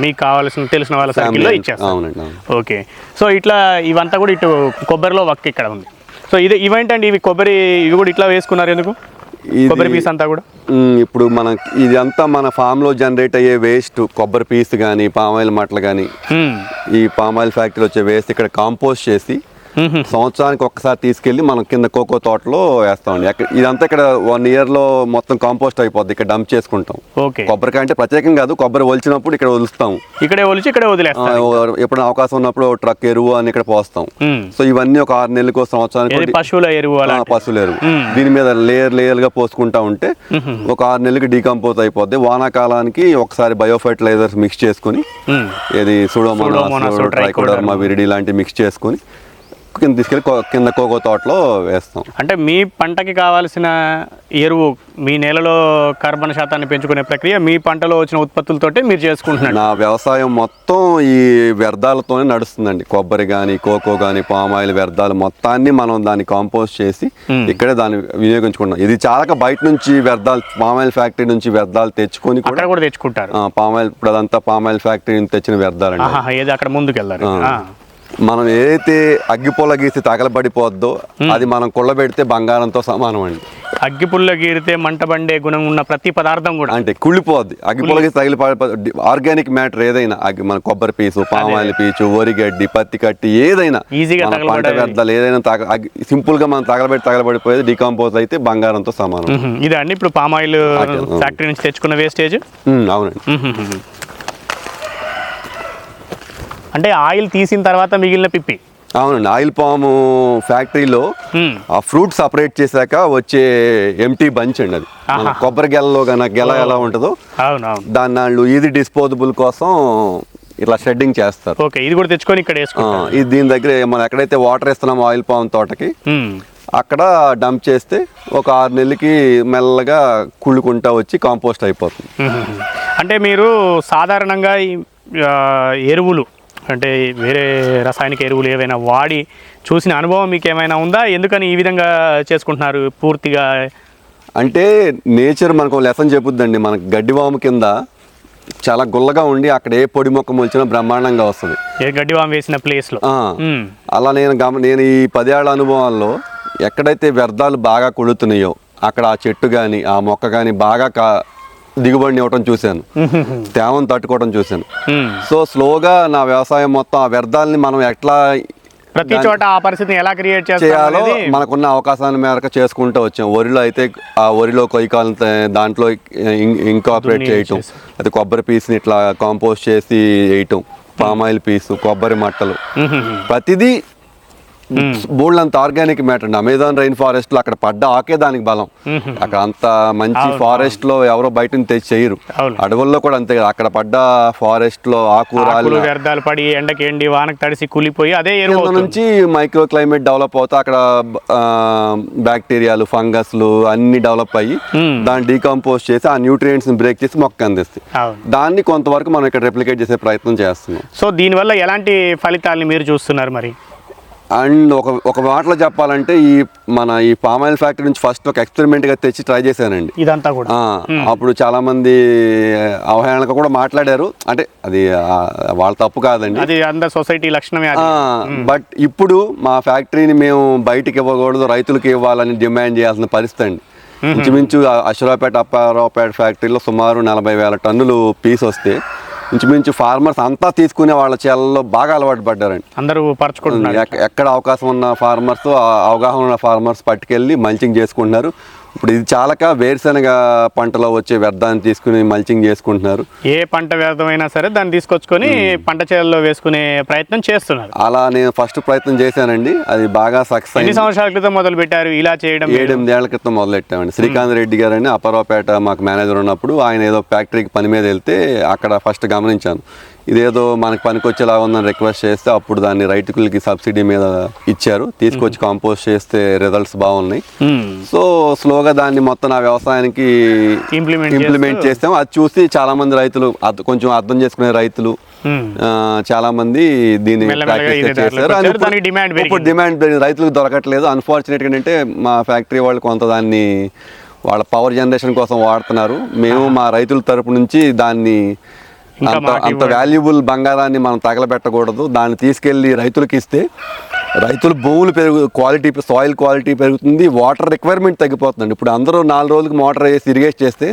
Speaker 2: మీకు కావాల్సిన తెలిసిన వాళ్ళ సర్కిల్లో ఇచ్చేస్తాను. ఓకే, సో ఇట్లా ఇవంతా కూడా ఇటు కొబ్బరిలో వర్క్ ఇక్కడ ఉంది. సో ఇవేంటండి ఇవి కొబ్బరి, ఇవి కూడా ఇట్లా వేసుకున్నారు ఎందుకు? కొబ్బరి పీస్ అంతా కూడా
Speaker 1: ఇప్పుడు ఇది అంతా మన ఫామ్ లో జనరేట్ అయ్యే వేస్ట్, కొబ్బరి పీస్ కానీ పామాయిల్ మట్టలు కానీ, ఈ పామాయిల్ ఫ్యాక్టరీ వచ్చే వేస్ట్ ఇక్కడ కాంపోస్ట్ చేసి సంవత్సరానికి ఒక్కసారి తీసుకెళ్లి మనం కింద కోకో తోటలో వేస్తామండి. ఇదంతా ఇక్కడ 1 year లో మొత్తం కాంపోస్ట్ అయిపోద్ది, ఇక్కడ డంప్ చేసుకుంటాం. కొబ్బరికాయ అంటే ప్రత్యేకం కాదు, కొబ్బరి ఒలిచినప్పుడు ఇక్కడ వదులుస్తాం,
Speaker 2: ఇక్కడే ఒలిచి ఇక్కడే వదిలేస్తాం.
Speaker 1: ఎప్పుడు అవకాశం ఉన్నప్పుడు ట్రక్ ఎరువు అని ఇక్కడ పోస్తాం. సో ఇవన్నీ ఒక 6 నెలలకు సంవత్సరానికి
Speaker 2: పశువుల ఎరువు.
Speaker 1: దీని మీద లేయర్ గా పోసుకుంటా ఉంటే ఒక 6 నెలలకి డీకంపోజ్ అయిపోద్ది. వానాకాలానికి ఒకసారి బయో ఫర్టిలైజర్స్ మిక్స్ చేసుకుని, ఏది సూడోమోనాస్, ట్రైకోడర్మా విరిడి లాంటి మిక్స్ చేసుకుని కింద తీసుకెళ్ళి కింద కోకో తోటలో వేస్తాం.
Speaker 2: అంటే మీ పంటకి కావాల్సిన ఎరువు, మీ నేలలో కార్బన్ శాతాన్ని పెంచుకునే ప్రక్రియ మీ పంటలో వచ్చిన ఉత్పత్తులతోటి మీరు చేసుకుంటున్నారు.
Speaker 1: నా వ్యవసాయం మొత్తం ఈ వ్యర్థాలతోనే నడుస్తుందండి. కొబ్బరి కానీ, కోకో కానీ, పామాయిల్ వ్యర్థాలు మొత్తాన్ని మనం దాన్ని కాంపోస్ట్ చేసి ఇక్కడే దాన్ని వినియోగించుకుంటాం. ఇది చాలా బయట నుంచి వ్యర్థాలు, పామాయిల్ ఫ్యాక్టరీ నుంచి వ్యర్థాలు తెచ్చుకొని కూడా
Speaker 2: తెచ్చుకుంటారు.
Speaker 1: పామాయిల్ ఇప్పుడు అదంతా పామాయిల్ ఫ్యాక్టరీ నుంచి తెచ్చిన వ్యర్థాలు.
Speaker 2: అక్కడ ముందుకు వెళ్ళారు.
Speaker 1: మనం ఏదైతే అగ్గిపుల్ల గీసి తగలబడిపోద్దో అది మనం కుళ్ళబెడితే బంగారంతో సమానం అండి.
Speaker 2: అగ్గిపుల్ల గీరితే మంట బండే గుణం ఉన్న ప్రతి పదార్థం కూడా
Speaker 1: అంటే కుళ్ళిపోద్ది. అగ్గిపుల్ల గీసి తగిలిపోద్ది. ఆర్గానిక్ మ్యాటర్ ఏదైనా, మన కొబ్బరి పీసు, పామాయిల్ పీచు, వరిగడ్డి, పత్తి కట్టి ఏదైనా పంట వ్యర్థాలు ఏదైనా సింపుల్ గా మనం తగలబడిపోయేది డీకంపోజ్ అయితే బంగారంతో సమానం.
Speaker 2: ఇదే అండి ఇప్పుడు పామాయిల్ ఫ్యాక్టరీ నుంచి తెచ్చుకున్న వేస్టేజ్.
Speaker 1: అవునండి.
Speaker 2: అంటే ఆయిల్ తీసిన తర్వాత మిగిలిన పిప్పి.
Speaker 1: అవునండి, ఆయిల్ పాము ఫ్యాక్టరీలో ఆ ఫ్రూట్ సపరేట్ చేశాక వచ్చే ఎంటీ బంచ్ అండి. అది కొబ్బరి గెలలో గెల ఎలా ఉంటుందో దాన్ని వాళ్ళు ఈజీ డిస్పోజబుల్ కోసం ఇట్లా షెడ్డింగ్ చేస్తారు.
Speaker 2: ఓకే, ఇది కూడా తెచ్చుకొని ఇక్కడ వేసుకుంటాం.
Speaker 1: ఇది దీని దగ్గర మనం ఎక్కడైతే వాటర్ వేస్తున్నామో ఆయిల్ పాము తోటకి అక్కడ డంప్ చేస్తే ఒక 6 నెలలకి మెల్లగా కుళ్ళుకుంటా వచ్చి కాంపోస్ట్ అయిపోతుంది.
Speaker 2: అంటే మీరు సాధారణంగా ఎరువులు అంటే వేరే రసాయనిక ఎరువులు ఏవైనా వాడి చూసిన అనుభవం మీకు ఏమైనా ఉందా? ఎందుకని ఈ విధంగా చేసుకుంటున్నారు పూర్తిగా?
Speaker 1: అంటే నేచర్ మనకు లెసన్ చెప్పుద్దండి. మనకు గడ్డివాము కింద చాలా గుల్లగా ఉండి అక్కడ ఏ పొడి మొక్క మొలిచినా బ్రహ్మాండంగా వస్తుంది,
Speaker 2: ఏ గడ్డివాము వేసిన ప్లేస్లో.
Speaker 1: అలా నేను ఈ 10 ఏళ్ల అనుభవాల్లో ఎక్కడైతే వ్యర్థాలు బాగా కుళ్ళుతున్నాయో అక్కడ ఆ చెట్టు కానీ ఆ మొక్క కానీ బాగా దిగుబడిని ఇవ్వటం చూశాను, తేమను తట్టుకోవడం చూశాను. సో స్లోగా నా వ్యవసాయం మొత్తం ఆ వ్యర్థాలని మనం ఎట్లా
Speaker 2: ప్రతి చోట ఆ పరిస్థితిని ఎలా క్రియేట్
Speaker 1: చేయాలో మనకున్న అవకాశాల మేరకు చేసుకుంటూ వచ్చాం. వరిలో అయితే ఆ వరిలో కొయ్యకాలను దాంట్లో ఇంకాపరేట్ చేయటం, అది కొబ్బరి పీస్ని ఇట్లా కాంపోస్ట్ చేసి వేయటం, పామాయిల్ పీసు, కొబ్బరి మట్టలు, ప్రతిదీ బోల్డ్ ఆర్గానిక్ మ్యాటర్ అండి. అమెజాన్ రైన్ ఫారెస్ట్ లో అక్కడ పడ్డ ఆకే దానికి బలం. అక్కడ అంత మంచి ఫారెస్ట్ లో ఎవరో బయట తెచ్చి చేయరు. అడవుల్లో కూడా అంతే కదా, అక్కడ పడ్డ ఫారెస్ట్ లో ఆకురాలు
Speaker 2: వ్యర్థాలు పడి ఎండకి ఎండి వానకు తడిసి కూలిపోయి అదే ఎరువు
Speaker 1: నుంచి మైక్రో క్లైమేట్ డెవలప్ అవుతా అక్కడ బ్యాక్టీరియాలు, ఫంగస్లు అన్ని డెవలప్ అయ్యి దాన్ని డీకంపోజ్ చేసి ఆ న్యూట్రియంట్స్ బ్రేక్ చేసి మొక్క అందిస్తాయి. దాన్ని కొంతవరకు మనం ఇక్కడ రెప్లికేట్ చేసే ప్రయత్నం చేస్తున్నాం.
Speaker 2: సో దీనివల్ల ఎలాంటి ఫలితాలని మీరు చూస్తున్నారు మరి?
Speaker 1: అండ్ ఒక మాటలో చెప్పాలంటే ఈ పామ్ ఆయిల్ ఫ్యాక్టరీ నుంచి ఫస్ట్ ఒక ఎక్స్పెరిమెంట్ గా తెచ్చి ట్రై చేశానండి
Speaker 2: ఇదంతా కూడా.
Speaker 1: అప్పుడు చాలా మంది అవహేళనగా కూడా మాట్లాడారు, అంటే అది వాళ్ళ తప్పు కాదండి,
Speaker 2: అది అందరి సొసైటీ లక్షణమే.
Speaker 1: బట్ ఇప్పుడు మా ఫ్యాక్టరీని మేము బయటికి ఇవ్వకూడదు, రైతులకు ఇవ్వాలని డిమాండ్ చేయాల్సిన పరిస్థితి అండి. ఇంచుమించు అశ్వరావుపేట అప్పారావుపేట ఫ్యాక్టరీలో సుమారు 40,000 టన్నులు పీస్ వస్తే ఇంచుమించు ఫార్మర్స్ అంతా తీసుకునే వాళ్ళ చేలలో బాగా అలవాటు పడ్డారండి.
Speaker 2: అందరూ పరచుకుంటున్నారు.
Speaker 1: ఎక్కడ అవకాశం ఉన్న ఫార్మర్స్, అవగాహన ఉన్న ఫార్మర్స్ పట్టుకెళ్ళి మల్చింగ్ చేసుకుంటున్నారు. ఇప్పుడు ఇది చాలక వేరుశనగ పంటలో వచ్చే వ్యర్థాన్ని తీసుకుని మల్చింగ్ చేసుకుంటున్నారు.
Speaker 2: ఏ పంట వ్యర్థమైనా సరే దాన్ని తీసుకొచ్చుకొని పంట చేలలో వేసుకునే ప్రయత్నం చేస్తున్నారు.
Speaker 1: అలా నేను ఫస్ట్ ప్రయత్నం చేశానండి, అది బాగా సక్సెస్.
Speaker 2: ఎన్ని సంవత్సరాల క్రితం మొదలు పెట్టారు ఇలా చేయడం?
Speaker 1: 7-8 ఏళ్ల క్రితం మొదలెట్టామండి. శ్రీకాంత్ రెడ్డి గారు అని అప్పారావుపేట మాకు మేనేజర్ ఉన్నప్పుడు ఆయన ఏదో ఫ్యాక్టరీకి పని మీద వెళ్తే అక్కడ ఫస్ట్ గమనించాను, ఇదేదో మనకు పనికొచ్చేలా ఉందని రిక్వెస్ట్ చేస్తే అప్పుడు దాన్ని రైతులకి సబ్సిడీ మీద ఇచ్చారు. తీసుకొచ్చి కాంపోస్ట్ చేస్తే రిజల్ట్స్ బాగున్నాయి. సో స్లోగా దాన్ని మొత్తం నా వ్యవసాయానికి ఇంప్లిమెంట్ చేస్తాం. అది చూసి చాలా మంది రైతులు, కొంచెం అర్థం చేసుకునే రైతులు చాలా మంది దీన్ని ప్రాక్టీస్ చేశారు. ఇప్పుడు డిమాండ్ రైతులకు దొరకట్లేదు. అన్ఫార్చునేట్ ఏంటంటే మా ఫ్యాక్టరీ వాళ్ళు కొంత దాన్ని వాళ్ళ పవర్ జనరేషన్ కోసం వాడుతున్నారు. మేము మా రైతుల తరపు నుంచి దాన్ని అంత వాల్యుబుల్ బంగారాన్ని మనం తగలబెట్టకూడదు. దాన్ని తీసుకెళ్ళి రైతులకి ఇస్తే రైతులు భూములు క్వాలిటీ, సాయిల్ క్వాలిటీ పెరుగుతుంది, వాటర్ రిక్వైర్మెంట్ తగ్గిపోతుందండి. ఇప్పుడు అందరూ 4 రోజులకు మోటార్ వేసి ఇరిగేట్ చేస్తే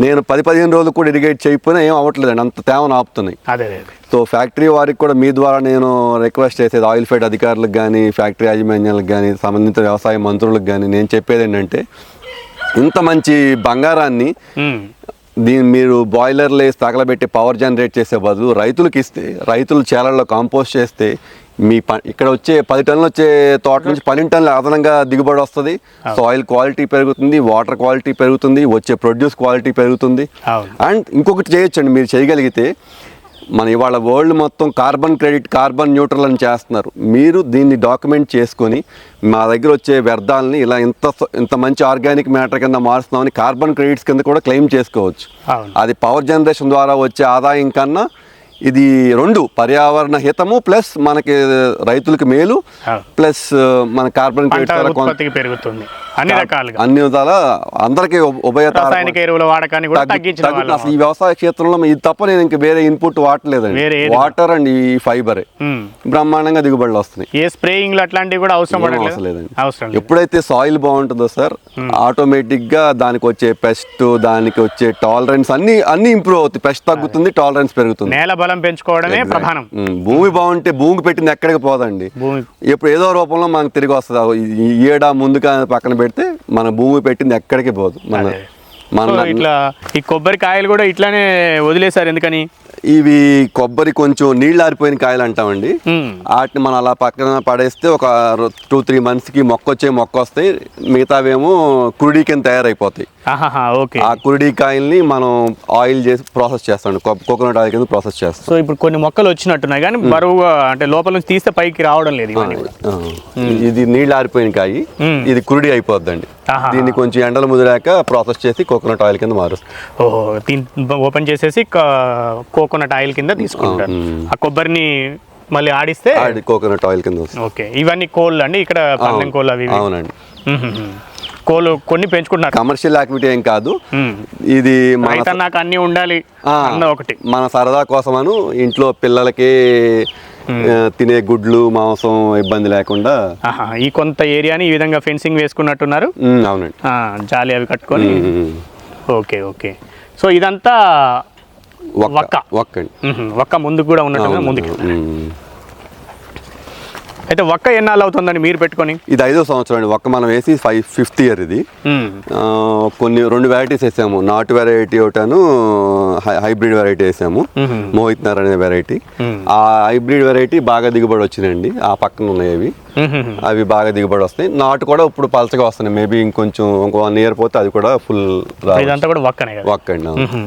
Speaker 1: నేను 10-15 రోజులకు కూడా ఇరిగేట్ చేయకపోయినా ఏం అవ్వట్లేదండి, అంత తేమను ఆపుతున్నాయి. సో ఫ్యాక్టరీ వారికి కూడా మీ ద్వారా నేను రిక్వెస్ట్ చేసేది, ఆయిల్ ఫెడ్ అధికారులకు కానీ, ఫ్యాక్టరీ యాజమాన్యాలకు కానీ, సంబంధిత వ్యవసాయ మంత్రులకు కానీ నేను చెప్పేది ఏంటంటే, ఇంత మంచి బంగారాన్ని దీన్ని మీరు బాయిలర్లు వేసి తగలబెట్టి పవర్ జనరేట్ చేసే బదులు రైతులకు ఇస్తే, రైతులు చేలల్లో కాంపోస్ట్ చేస్తే ఇక్కడ వచ్చే 10 టన్నులు వచ్చే తోట నుంచి 12 టన్నులు అదనంగా దిగుబడి వస్తుంది. సాయిల్ క్వాలిటీ పెరుగుతుంది, వాటర్ క్వాలిటీ పెరుగుతుంది, వచ్చే ప్రొడ్యూస్ క్వాలిటీ పెరుగుతుంది. అండ్ ఇంకొకటి చేయొచ్చండి మీరు చేయగలిగితే, మన ఇవాళ వరల్డ్ మొత్తం కార్బన్ క్రెడిట్, కార్బన్ న్యూట్రల్ అని చేస్తున్నారు. మీరు దీన్ని డాక్యుమెంట్ చేసుకొని మా దగ్గర వచ్చే వ్యర్థాలని ఇలా ఇంత మంచి ఆర్గానిక్ మ్యాటర్ కింద మారుస్తున్నామని కార్బన్ క్రెడిట్స్ కింద కూడా క్లెయిమ్ చేసుకోవచ్చు. అది పవర్ జనరేషన్ ద్వారా వచ్చే ఆదాయం కన్నా ఇది 2 పర్యావరణ హితము ప్లస్ మనకి రైతులకు మేలు ప్లస్ మన కార్బన్
Speaker 2: క్రెడిట్ పెరుగుతుంది.
Speaker 1: అన్ని విధాల అందరికీ
Speaker 2: రాసాయనిక ఎరువుల వాడకాన్ని కూడా తగ్గించడం.
Speaker 1: ఈ వ్యవసాయ క్షేత్రంలో ఇది తప్ప నేను ఇంకా వేరే ఇన్పుట్ వాడలేదండి. వాటర్ అండ్ ఈ ఫైబర్ బ్రహ్మాండంగా దిగుబడులు వస్తున్నాయి.
Speaker 2: ఏ స్ప్రేయింగ్ అట్లాంటివి కూడా అవసరం
Speaker 1: లేదండి. ఎప్పుడైతే సాయిల్ బాగుంటుందో సార్, ఆటోమేటిక్ గా దానికి వచ్చే పెస్ట్, దానికి వచ్చే టాలరెన్స్ అన్ని ఇంప్రూవ్ అవుతాయి. పెస్ట్ తగ్గుతుంది, టాలరెన్స్ పెరుగుతుంది.
Speaker 2: నేల బలం పెంచుకోవడమే ప్రధానం.
Speaker 1: భూమి బాగుంటే భూమికి పెట్టింది ఎక్కడికి పోదండి, ఎప్పుడు ఏదో రూపంలో మనకు తిరిగి వస్తుంది. ఈ ముందుగా పక్కన పెడితే మన భూమి పెట్టింది ఎక్కడికి పోదు.
Speaker 2: ఇట్లా ఈ కొబ్బరికాయలు కూడా ఇట్లానే వదిలేశారు ఎందుకని?
Speaker 1: ఇవి కొబ్బరి కొంచెం నీళ్ళు ఆరిపోయిన కాయలు అంటామండి. వాటిని మనం అలా పక్కన పడేస్తే ఒక 2-3 మంత్స్కి మొక్క వస్తాయి. మిగతావేమో కురుడి కింద తయారైపోతాయి. ఆ కురుడి కాయల్ని మనం ఆయిల్ చేసి ప్రాసెస్ చేస్తాం, కోకోనట్ ఆయిల్ కింద ప్రాసెస్ చేస్తాం.
Speaker 2: సో ఇప్పుడు కొన్ని మొక్కలు వచ్చినట్టున్నాయి కానీ బరువుగా, అంటే లోపల నుంచి తీస్తే పైకి రావడం లేదు.
Speaker 1: ఇది నీళ్ళు ఆరిపోయిన కాయ, ఇది కురుడి అయిపోద్దండి. దీన్ని కొంచెం ఎండలు ముదిరాక ప్రాసెస్ చేసి కోకోనట్ ఆయిల్ కింద మారుస్తాం.
Speaker 2: ఓపెన్ చేసేసి కోకోనట్ ఆయిల్ కింద తీసుకుంటారు. ఆ కొబ్బరిని మళ్ళీ ఆడిస్తే
Speaker 1: కోకోనట్ ఆయిల్ కింద.
Speaker 2: ఓకే, ఇవన్నీ కోళ్ళు అండి ఇక్కడ పందెం కోళ్ళు అవి?
Speaker 1: అవునండి,
Speaker 2: కోళ్ళు కొన్ని పెంచుకుంటున్నారు.
Speaker 1: కమర్షియల్ యాక్టివిటీ ఏం కాదు ఇది,
Speaker 2: నాకు అన్ని ఉండాలి ఒకటి
Speaker 1: మన సరదా కోసమను ఇంట్లో పిల్లలకి తినే గుడ్లు, మాంసం ఇబ్బంది లేకుండా
Speaker 2: ఈ కొంత ఏరియాని ఈ విధంగా ఫెన్సింగ్ వేసుకున్నట్టున్నారు.
Speaker 1: అవునండి,
Speaker 2: జాలి అవి కట్టుకొని. ఓకే ఓకే, సో ఇదంతా వక్క ముందుకు కూడా ఉన్నట్టు ముందుకు. అయితే వక్క ఎన్నాళ్ళు అవుతుందని మీరు పెట్టుకొని?
Speaker 1: ఇది 5వ సంవత్సరం అండి. వక్క మనం వేసి 5th ఇయర్ ఇది. కొన్ని 2 వెరైటీస్ వేసాము, నాటు వెరైటీ ఒకటాను హైబ్రిడ్ వెరైటీ వేసాము, మోహిత్నర్ అనే వెరైటీ. ఆ హైబ్రిడ్ వెరైటీ బాగా దిగుబడి వచ్చినాయండి. ఆ పక్కన ఉన్నాయి అవి బాగా దిగుబడి వస్తాయి. నాటు కూడా ఇప్పుడు పలచగా వస్తున్నాయి. మేబీ ఇంకొంచెం 1 year పోతే అది కూడా ఫుల్.
Speaker 2: ఇదంతా కూడా వక్క అండి.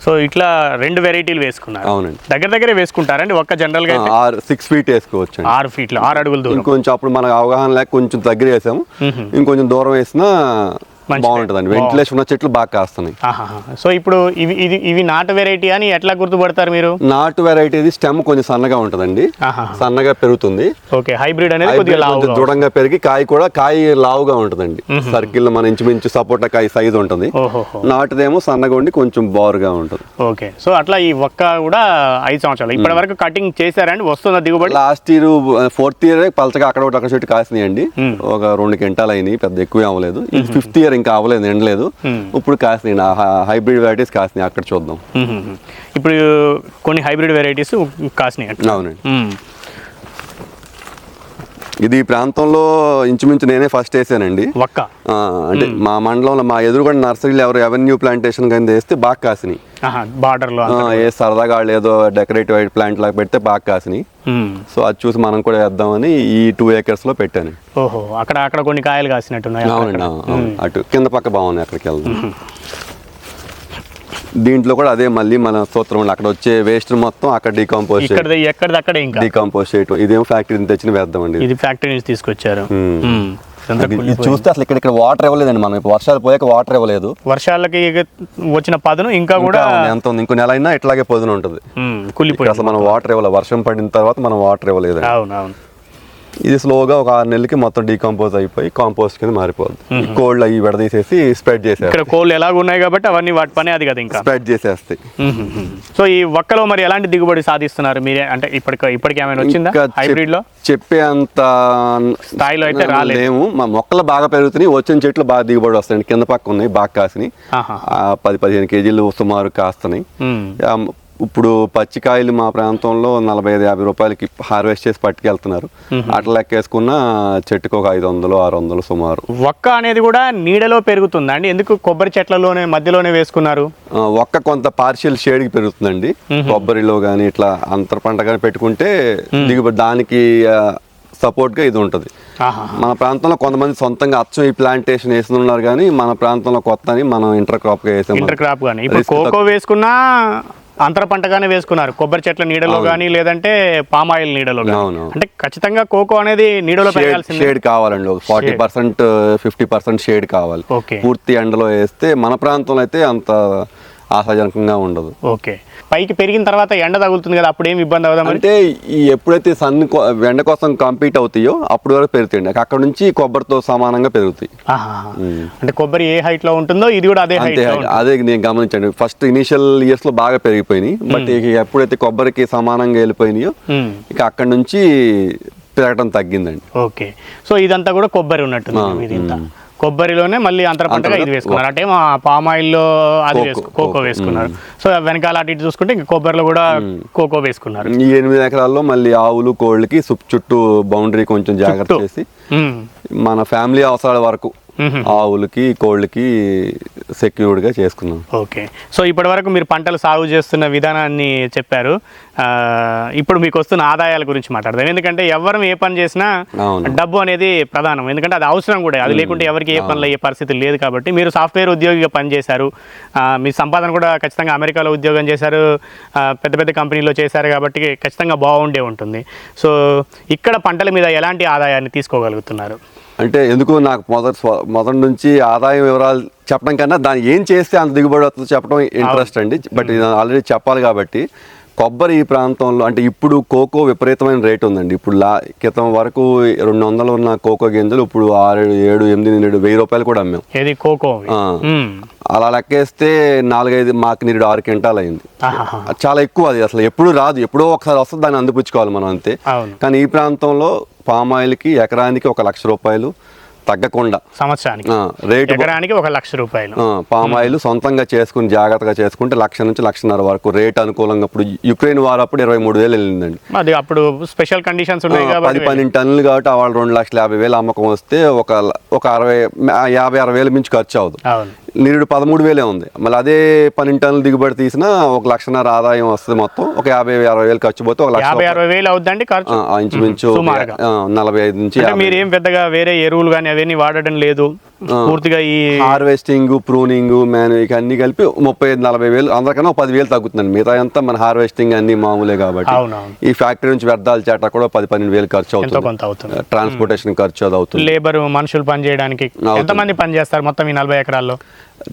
Speaker 2: సో ఇట్లా 2 వెరైటీలు వేసుకున్నారు.
Speaker 1: అవునండి,
Speaker 2: దగ్గరే వేసుకుంటారండి ఒక్క జనరల్ గా?
Speaker 1: 6 feet వేసుకోవచ్చు.
Speaker 2: 6 feet 6 అడుగుల దూరం.
Speaker 1: ఇంకొంచెం అప్పుడు మనకు అవగాహన లేక కొంచెం దగ్గర వేసాము, ఇంకొంచెం దూరం వేసినా బాగుంటుందండి. వెంటిలేషన్ ఉన్న చెట్లు బాగా కాస్తున్నాయి.
Speaker 2: సో ఇప్పుడు ఇవి నాటు వెరైటీ అని ఎట్లా గుర్తుపడతారు మీరు?
Speaker 1: నాటు వెరైటీ స్టెమ్ కొంచెం సన్నగా ఉంటుందండి, సన్నగా పెరుగుతుంది.
Speaker 2: ఓకే, హైబ్రిడ్ అనేది
Speaker 1: కొంచెం దృఢంగా పెరిగి కాయ లావుగా ఉంటుందండి. సర్కిల్ మన ఇంచుమించు సపోటా కాయ సైజు ఉంటుంది. నాటుదేమో సన్నగా ఉండి కొంచెం బారుగా ఉంటుంది.
Speaker 2: ఓకే, సో అట్లా ఈ ఒక్క కూడా 5 సంవత్సరాలు ఇప్పటి వరకు కటింగ్ చేశారండి, వస్తుందా దిగుబడి?
Speaker 1: లాస్ట్ ఇయర్ 4th ఇయర్ పలచగా అక్కడ చెట్టు కాసినాయండి. ఒక 2 క్వింటాలు అయినాయి, పెద్ద ఎక్కువ అవ్వలేదు. 5th ఇయర్ ఇంకా అవ్వలేదు, ఎండలేదు. ఇప్పుడు కాసినాయి హైబ్రిడ్ వెరైటీస్ కాసినాయి, అక్కడ చూద్దాం.
Speaker 2: ఇప్పుడు కొన్ని హైబ్రిడ్ వెరైటీస్ కాసినాయి.
Speaker 1: అవునండి. ఇది ఈ ప్రాంతంలో ఇంచుమించు నేనే ఫస్ట్ వేసానండి. అంటే మా మండలంలో మా ఎదురుగొండ నర్సరీలో ఎవరు అవెన్యూ ప్లాంటేషన్ కింద వేస్తే బాగా కాసినాయి.
Speaker 2: బార్డర్లో
Speaker 1: సరదాగా వాళ్ళు ఏదో డెకరేటివ్ వైట్ ప్లాంట్ లాగా పెడితే బాగా కాసినాయి. సో అది చూసి మనం కూడా వేద్దామని ఈ 2 acres లో పెట్టాను.
Speaker 2: ఓహో, అక్కడ కొన్ని కాయలు కాసినట్టున్నాయి.
Speaker 1: అవునండి, అటు కింద పక్క బాగున్నాయి, అక్కడికి వెళ్దాం. దీంట్లో కూడా అదే మళ్ళీ మన సూత్రం, అక్కడ వచ్చే వేస్ట్ మొత్తం అక్కడ డీకంపోజ్ చేయటం. ఇదేమో ఫ్యాక్టరీ నుంచి తెచ్చిన వేద్దామండి.
Speaker 2: ఇది ఫ్యాక్టరీ నుంచి తీసుకొచ్చారు.
Speaker 1: చూస్తే అసలు ఇక్కడ వాటర్ ఇవ్వలేదండి. మనం వర్షాలు పోయాక వాటర్ ఇవ్వలేదు.
Speaker 2: వర్షాలకి వచ్చిన పదును ఇంకా కూడా
Speaker 1: ఎంత ఉంది, ఇంకో నెల అయినా ఇట్లాగే పదును ఉంటుంది. అసలు మనం వాటర్ ఇవ్వలేదు, వర్షం పడిన తర్వాత మనం వాటర్ ఇవ్వలేదు.
Speaker 2: అవునవును.
Speaker 1: ఇది స్లోగా ఒక 6 నెలలకి మొత్తం డీకంపోజ్ అయిపోయి కాంపోస్ట్ కింద మారిపోద్ది. కోళ్ళు అవి విడదీసేసి స్ప్రెడ్ చేసేస్తాయి.
Speaker 2: ఇక్కడ కోళ్ళు ఎలాగ ఉన్నాయి కాబట్టి అవన్నీ వాటి పని అది కదా, ఇంకా
Speaker 1: స్ప్రెడ్ చేసేస్తాయి.
Speaker 2: సో ఈ ఒక్కలో మరి ఎలాంటి దిగుబడి సాధిస్తున్నారు మీరే? అంటే ఇప్పటికి ఏమైనా వచ్చిందా హైబ్రిడ్ లో?
Speaker 1: చెప్పే అంత
Speaker 2: స్థాయిలో అయితే రాలేము.
Speaker 1: మా మొక్కలు బాగా పెరుగుతున్నాయి, వచ్చిన చెట్లు బాగా దిగుబడి వస్తాయి. కింద పక్క ఉన్నాయి, బాగా కాసినాయి. 10-15 కేజీలు సుమారు కాస్తున్నాయి. ఇప్పుడు పచ్చికాయలు మా ప్రాంతంలో 45-50 రూపాయలకి హార్వెస్ట్ చేసి పట్టుకెళ్తున్నారు. అట్లా లెక్కేసుకున్న చెట్టుకు ఒక 500-600 సుమారు.
Speaker 2: ఒక్క అనేది కూడా నీడలో పెరుగుతుందా అండి? ఎందుకు కొబ్బరి చెట్లలోనే మధ్యలోనే వేసుకున్నారు?
Speaker 1: ఒక్క కొంత పార్షియల్ షేడ్కి పెరుగుతుందండి. కొబ్బరిలో కానీ ఇట్లా అంతర పంట కానీ పెట్టుకుంటే దిగుబడి దానికి సపోర్ట్గా ఇది ఉంటుంది. మన ప్రాంతంలో కొంతమంది సొంతంగా అచ్చం ఈ ప్లాంటేషన్ వేస్తున్నారు, కానీ మన ప్రాంతంలో కొత్త అని మనం ఇంటర్ క్రాప్గా వేసాం.
Speaker 2: ఇంటర్ క్రాప్ కానీ ఇప్పుడు కోకో వేసుకున్నా అంతర పంటగానే వేసుకున్నారు, కొబ్బరి చెట్ల నీడలో కానీ లేదంటే పామాయిల్ నీడలో. అంటే ఖచ్చితంగా కోకో అనేది నీడలో పెరగాల్సింది.
Speaker 1: షేడ్ కావాలండి, 40% 50% షేడ్ కావాలి. పూర్తి ఎండలో వేస్తే మన ప్రాంతంలో అయితే అంత ఆశాజనకంగా ఉండదు.
Speaker 2: ఓకే, పైకి పెరిగిన తర్వాత ఎండ తగులుతుంది కదా, అప్పుడు ఏమి ఇబ్బంది అవుదాం
Speaker 1: అంటే ఎప్పుడైతే ఎండ కోసం కంపీట్ అవుతాయో అప్పుడు వరకు పెరుగుతాయండి. అక్కడ నుంచి కొబ్బరితో సమానంగా పెరుగుతాయి.
Speaker 2: అంటే కొబ్బరి ఏ హైట్ లో ఉంటుందో ఇది కూడా అదే హైట్.
Speaker 1: అదే నేను గమనించండి. ఫస్ట్ ఇనిషియల్ ఇయర్స్ లో బాగా పెరిగిపోయినాయి, బట్ ఎప్పుడైతే కొబ్బరికి సమానంగా వెళ్ళిపోయినాయో ఇక అక్కడ నుంచి పెరగడం తగ్గిందండి.
Speaker 2: ఓకే, సో ఇదంతా కూడా కొబ్బరి ఉన్నట్టు. కొబ్బరిలోనే మళ్ళీ అంతర పంటగా ఇది వేసుకున్నారు. అంటే మా పామాయిల్లో అది కోకో వేసుకున్నారు. సో వెనకాల అటు ఇటు చూసుకుంటే ఇంకా కొబ్బరిలో కూడా కోకో వేసుకున్నారు.
Speaker 1: ఈ 8 ఎకరాల్లో మళ్ళీ ఆవులు కోళ్ళకి చుట్టూ బౌండరీ కొంచెం జాగ్రత్త చేసి మన ఫ్యామిలీ అవసరాల వరకు ఆవులకి కోళ్ళకి సెక్యూర్డ్గా చేసుకున్నాం.
Speaker 2: ఓకే, సో ఇప్పటి వరకు మీరు పంటలు సాగు చేస్తున్న విధానాన్ని చెప్పారు. ఇప్పుడు మీకు వస్తున్న ఆదాయాల గురించి మాట్లాడదాం. ఎందుకంటే ఎవరు ఏ పని చేసినా డబ్బు అనేది ప్రధానం, ఎందుకంటే అది అవసరం కూడా. అది లేకుంటే ఎవరికి ఏ పనులు అయ్యే పరిస్థితి లేదు. కాబట్టి మీరు సాఫ్ట్వేర్ ఉద్యోగిగా పనిచేశారు, మీ సంపాదన కూడా ఖచ్చితంగా అమెరికాలో ఉద్యోగం చేశారు, పెద్ద పెద్ద కంపెనీలో చేశారు, కాబట్టి ఖచ్చితంగా బాగుండే ఉంటుంది. సో ఇక్కడ పంటల మీద ఎలాంటి ఆదాయాన్ని తీసుకోగలుగుతున్నారు?
Speaker 1: అంటే ఎందుకు నాకు మొదటి నుంచి ఆదాయం వివరాలు చెప్పడం కన్నా దాన్ని ఏం చేస్తే అంత దిగుబడి వస్తుందో చెప్పడం ఇంట్రెస్ట్ అండి. బట్ ఆల్రెడీ చెప్పాలి కాబట్టి కొబ్బరి ఈ ప్రాంతంలో అంటే ఇప్పుడు కోకో విపరీతమైన రేట్ ఉందండి. ఇప్పుడు క్రితం వరకు 200 ఉన్న కోకో గింజలు ఇప్పుడు 6-7-8 రూపాయలు కూడా అమ్మాం.
Speaker 2: ఏది కోకో?
Speaker 1: అలా లెక్కేస్తే 4-5 మాకు నీరు 6 క్వింటాలు అయింది. చాలా ఎక్కువ. అది అసలు ఎప్పుడు రాదు, ఎప్పుడో ఒకసారి వస్తుంది, దాన్ని అందిపుచ్చుకోవాలి మనం అంతే. కానీ ఈ ప్రాంతంలో పామాయిల్కి ఎకరానికి 1 లక్ష రూపాయలు తగ్గకుండా
Speaker 2: సంవత్సరానికి రేటు, ఎకరానికి 1 లక్ష రూపాయలు.
Speaker 1: పామాయిల్ సొంతంగా చేసుకుని జాగ్రత్తగా చేసుకుంటే 1 నుంచి 1.5 వరకు రేట్ అనుకూలంగా. ఇప్పుడు యుక్రెయిన్ వార్ అప్పుడు 23,000 వెళ్ళిందండి.
Speaker 2: అది అప్పుడు స్పెషల్ కండిషన్స్ ఉన్నాయి కాబట్టి
Speaker 1: 10-12 టన్నులు కాబట్టి వాళ్ళు 2,50,000 అమ్మకం వస్తే ఒక 50-60 మించి ఖర్చు అవ్వదు. నిరుడు 13,000 ఉంది. మళ్ళీ అదే 12 టన్నులు దిగుబడి తీసినా 1.5 లక్ష ఆదాయం వస్తుంది. మొత్తం ఒక 50-60 ఖర్చు పోతే
Speaker 2: 1,50,000 అవుతుందండి ఖర్చు
Speaker 1: ఇంచుమించు 45 నుంచి.
Speaker 2: మీరేం పెద్దగా వేరే ఎరువులు కానీ అవన్నీ వాడడం లేదు? పూర్తిగా ఈ
Speaker 1: హార్వెస్టింగ్, ప్రూనింగ్, మ్యానువల్ అన్ని కలిపి 35-40 వేలు, అందరికన్నా 10,000 తగ్గుతుందండి. మిగతా అంతా మన హార్వెస్టింగ్ అన్ని మామూలే కాబట్టి ఈ ఫ్యాక్టరీ నుంచి వ్యర్థాలు చేట కూడా 10-12 వేలు ఖర్చు అవుతుంది. ట్రాన్స్పోర్టేషన్ ఖర్చు అది అవుతుంది.
Speaker 2: లేబర్ మనుషులు పని చేయడానికి ఎంతమంది పని చేస్తారు మొత్తం ఈ 40 ఎకరాల్లో?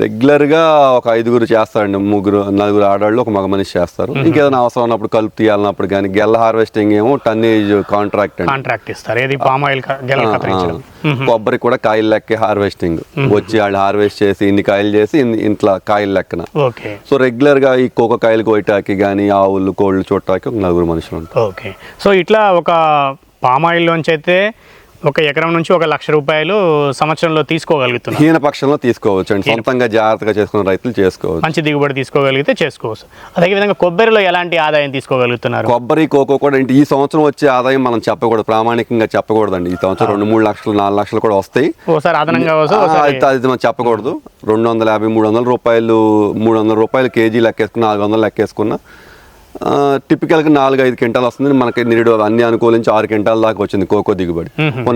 Speaker 1: రెగ్యులర్గా ఒక 5 చేస్తారండి, 3-4 ఆడవాళ్ళు, ఒక మగ మనిషి చేస్తారు. ఇంకేదైనా అవసరం ఉన్నప్పుడు కలుపు తీయాలన్నప్పుడు కానీ. గెల్ల హార్వెస్టింగ్ ఏమో టన్నేజ్
Speaker 2: కాంట్రాక్ట్ ఇస్తారు. ఏది పామ్ ఆయిల్
Speaker 1: కొబ్బరి కూడా కాయలు లెక్కే హార్వెస్టింగ్ వచ్చి వాళ్ళు హార్వెస్ట్ చేసి ఇన్ని కాయలు చేసి ఇంట్లో కాయలు లెక్కన. సో రెగ్యులర్ గా ఈ కోకో కాయలు కోయటానికి కానీ ఆవులు కోళ్ళు చూడటానికి ఒక 4 మనుషులు ఉంటారు.
Speaker 2: ఓకే. సో ఇట్లా ఒక పామ్ ఆయిల్ లోంచి అయితే ఒక ఎకరం నుంచి 1 లక్ష రూపాయలు సంవత్సరంలో తీసుకోగలుగుతున్నారు.
Speaker 1: హీన పక్షంలో తీసుకోవచ్చు అండి, సొంతంగా జాగ్రత్తగా చేసుకున్న రైతులు చేసుకోవచ్చు.
Speaker 2: మంచి దిగుబడి తీసుకోగలిగితే చేసుకోవచ్చు. అదేవిధంగా కొబ్బరిలో ఎలాంటి ఆదాయం తీసుకోగలుగుతున్నారు?
Speaker 1: కొబ్బరి, కోకో కూడా ఈ సంవత్సరం వచ్చే ఆదాయం మనం చెప్పకూడదు, ప్రామాణికంగా చెప్పకూడదండి. ఈ సంవత్సరం 2-3 లక్షలు 4 లక్షలు కూడా వస్తాయి.
Speaker 2: ఓసారి అదనంగా
Speaker 1: అది మనం చెప్పకూడదు. 250-300 రూపాయలు కేజీ లెక్కేసుకున్న, 400 లెక్కేసుకున్న టిపికల్గా 4-5 క్వింటాలు వస్తుంది. మనకి నిరుడు అన్ని అనుకూలించి 6 క్వింటాల దాకా వచ్చింది కోకో దిగుబడి.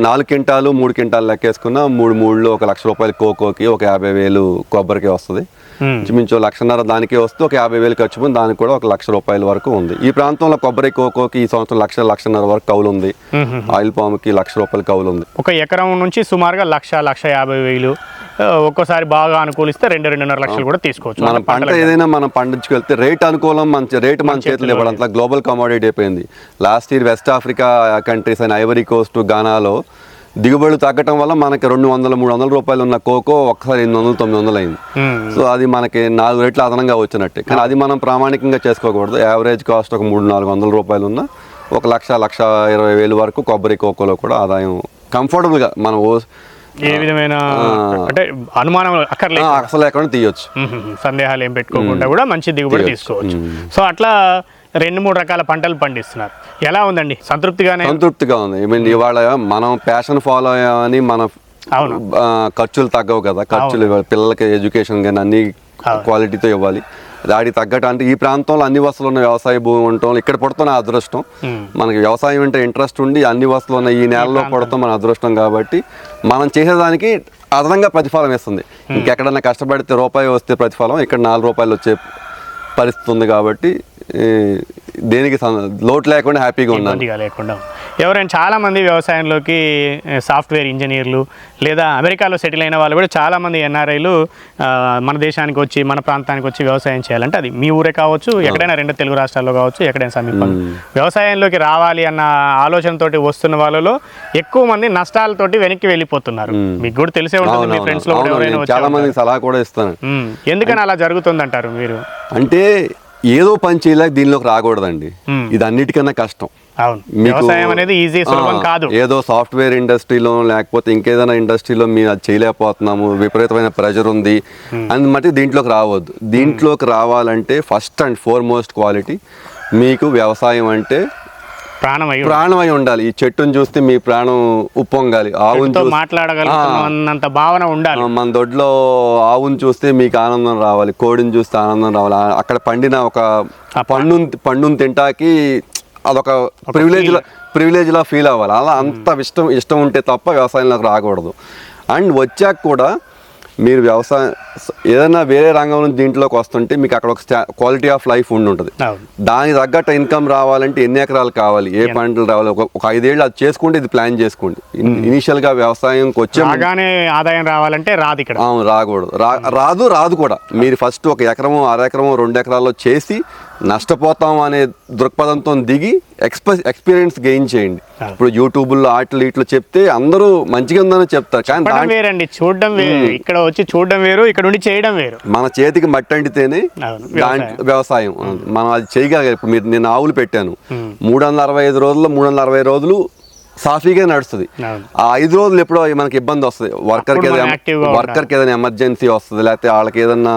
Speaker 1: 4 క్వింటాలు 3 క్వింటాలు లెక్కేసుకున్న 3 1 లక్ష రూపాయలు కోకోకి, ఒక 50,000 కొబ్బరికి వస్తుంది. మించు 1,50,000 దానికే వస్తే ఒక 50,000 ఖర్చు పోయి దానికి కూడా 1 లక్ష రూపాయల వరకు ఉంది. ఈ ప్రాంతంలో కొబ్బరి, కోకోకి ఈ సంవత్సరం 1,00,000-1,50,000 వరకు కౌలు ఉంది. ఆయిల్ పాముకి 1 లక్ష రూపాయల కౌలు ఉంది.
Speaker 2: ఒక ఎకరం నుంచి సుమారుగా 1,50,000 ఒక్కోసారి బాగా అనుకూలిస్తే 2-2.5 లక్షలు కూడా తీసుకోవచ్చు.
Speaker 1: మన పంట ఏదైనా మనం పండించుకెళ్తే రేట్ అనుకూలం, మంచి రేట్ మన చేతులు ఇవ్వడం అంతా గ్లోబల్ కమోడిటీ అయిపోయింది. Last year west Africa countries అయిన ఐవరీ కోస్ట్, గానాలో దిగుబడులు తగ్గటం వల్ల మనకి 200-300 రూపాయలు ఉన్న కోకో ఒకసారి 800-900 అయింది. సో అది మనకి 4 రెట్లు అదనంగా వచ్చినట్టే. కానీ అది మనం ప్రామాణికంగా చేసుకోకూడదు. యావరేజ్ కాస్ట్ ఒక 300-400 రూపాయలు ఉన్న 1,00,000-1,20,000 వరకు కొబ్బరి, కోకోలో కూడా ఆదాయం కంఫర్టబుల్గా మనం
Speaker 2: ఏ విధమైన అంటే అనుమానం అక్కర్లేదు,
Speaker 1: అసలు లేకుండా తీయొచ్చు.
Speaker 2: సందేహాలు ఏం పెట్టుకోకుండా కూడా మంచి దిగుబడి తీసుకోవచ్చు. సో అట్లా 2-3 రకాల పంటలు పండిస్తున్నారు. ఎలా ఉందండి? సంతృప్తిగా
Speaker 1: ఉంది. ఇవాళ మనం ప్యాషన్ ఫాలో అయ్యామని మన ఖర్చులు తగ్గవు కదా. ఖర్చులు పిల్లలకి ఎడ్యుకేషన్ కానీ అన్ని క్వాలిటీతో ఇవ్వాలి. దాడికి తగ్గట్టు ఈ ప్రాంతంలో అన్ని వసతులు ఉన్న వ్యవసాయ భూమి ఉండటం, ఇక్కడ పడుతున్న అదృష్టం. మనకి వ్యవసాయం అంటే ఇంట్రెస్ట్ ఉండి అన్ని వసతులు ఉన్న ఈ నేలలో పడతాం మన అదృష్టం. కాబట్టి మనం చేసేదానికి అదనంగా ప్రతిఫలం ఇస్తుంది. ఇంకెక్కడన్నా కష్టపడితే రూపాయి వస్తే ప్రతిఫలం, ఇక్కడ 4 రూపాయలు వచ్చే పరిస్థితి ఉంది. కాబట్టి దేనికి లోటు లేకుండా హ్యాపీగా ఉండాలి.
Speaker 2: ఎవరైనా చాలామంది వ్యవసాయంలోకి సాఫ్ట్వేర్ ఇంజనీర్లు లేదా అమెరికాలో సెటిల్ అయిన వాళ్ళు కూడా చాలామంది ఎన్ఆర్ఐలు మన దేశానికి వచ్చి, మన ప్రాంతానికి వచ్చి వ్యవసాయం చేయాలంటే అది మీ ఊరే కావచ్చు, ఎక్కడైనా 2 తెలుగు రాష్ట్రాల్లో కావచ్చు, ఎక్కడైనా సమీపం వ్యవసాయంలోకి రావాలి అన్న ఆలోచనతోటి వస్తున్న వాళ్ళలో ఎక్కువ మంది నష్టాలతోటి వెనక్కి వెళ్ళిపోతున్నారు. మీకు కూడా తెలిసే ఉంటుంది, మీ ఫ్రెండ్స్ లో
Speaker 1: చాలా మంది సలహా కూడా ఇస్తాను.
Speaker 2: ఎందుకని అలా జరుగుతుంది అంటారు మీరు?
Speaker 1: అంటే ఏదో పని చేయలేక దీనిలోకి రాకూడదండి. ఇది అన్నిటికన్నా కష్టం.
Speaker 2: వ్యవసాయం అనేది ఈజీ సులభం కాదు.
Speaker 1: ఏదో సాఫ్ట్వేర్ ఇండస్ట్రీలో లేకపోతే ఇంకేదైనా ఇండస్ట్రీలో మేము అది చేయలేకపోతున్నాము, విపరీతమైన ప్రెషర్ ఉంది అని మట్టి దీంట్లోకి రావద్దు. దీంట్లోకి రావాలంటే ఫస్ట్ అండ్ ఫార్మోస్ట్ క్వాలిటీ మీకు వ్యవసాయం అంటే ప్రాణమై ఉండాలి. ఈ చెట్టును చూస్తే మీ ప్రాణం ఉప్పొంగాలి. ఆవును
Speaker 2: మాట్లాడగలిగినంత భావన ఉండాలి.
Speaker 1: మన దొడ్లో ఆవును చూస్తే మీకు ఆనందం రావాలి, కోడిని చూస్తే ఆనందం రావాలి. అక్కడ పండిన ఒక పండును తింటాకి అదొక ప్రివిలేజ్లా ఫీల్ అవ్వాలి. అలా అంత ఇష్టం ఉంటే తప్ప వ్యవసాయంలోకి రాకూడదు. అండ్ వచ్చాక కూడా మీరు వ్యవసాయం ఏదైనా వేరే రంగం నుంచి దీంట్లోకి వస్తుంటే మీకు అక్కడ ఒక క్వాలిటీ ఆఫ్ లైఫ్ ఉంటుంది. దానికి తగ్గట్టు ఇన్కమ్ రావాలంటే ఎన్ని ఎకరాలు కావాలి, ఏ పంటలు రావాలి, ఒక 5 ఏళ్ళు అది చేసుకుంటే ఇది ప్లాన్ చేసుకోండి. ఇనిషియల్ గా వ్యవసాయంకి వచ్చే
Speaker 2: ఆదాయం రావాలంటే రాదు ఇక్కడ.
Speaker 1: రాకూడదు, రాదు కూడా. మీరు ఫస్ట్ ఒక ఎకరమో 1/2 ఎకరమో 2 ఎకరాల్లో చేసి నష్టపోతాం అనే దృక్పథంతో దిగి ఎక్స్పీరియన్స్ గెయిన్ చేయండి. ఇప్పుడు యూట్యూబ్లో ఇట్లు చెప్తే అందరూ మంచిగా ఉందని చెప్తారు, కానీ
Speaker 2: వేరండి చూడడం వేరు, ఇక్కడ వచ్చి చూడడం వేరు, ఇక్కడ ఉండి చేయడం వేరు.
Speaker 1: మన చేతికి మట్టి అంటితేనే వ్యవసాయం మనం అది చేయగలిగారు. ఇప్పుడు నేను ఆవులు పెట్టాను, 365 రోజుల్లో 360 రోజులు సాఫీగా నడుస్తుంది. ఆ 5 రోజులు ఎప్పుడో మనకి ఇబ్బంది వస్తుంది. వర్కర్కి ఏదైనా ఎమర్జెన్సీ వస్తుంది, లేకపోతే వాళ్ళకి ఏదైనా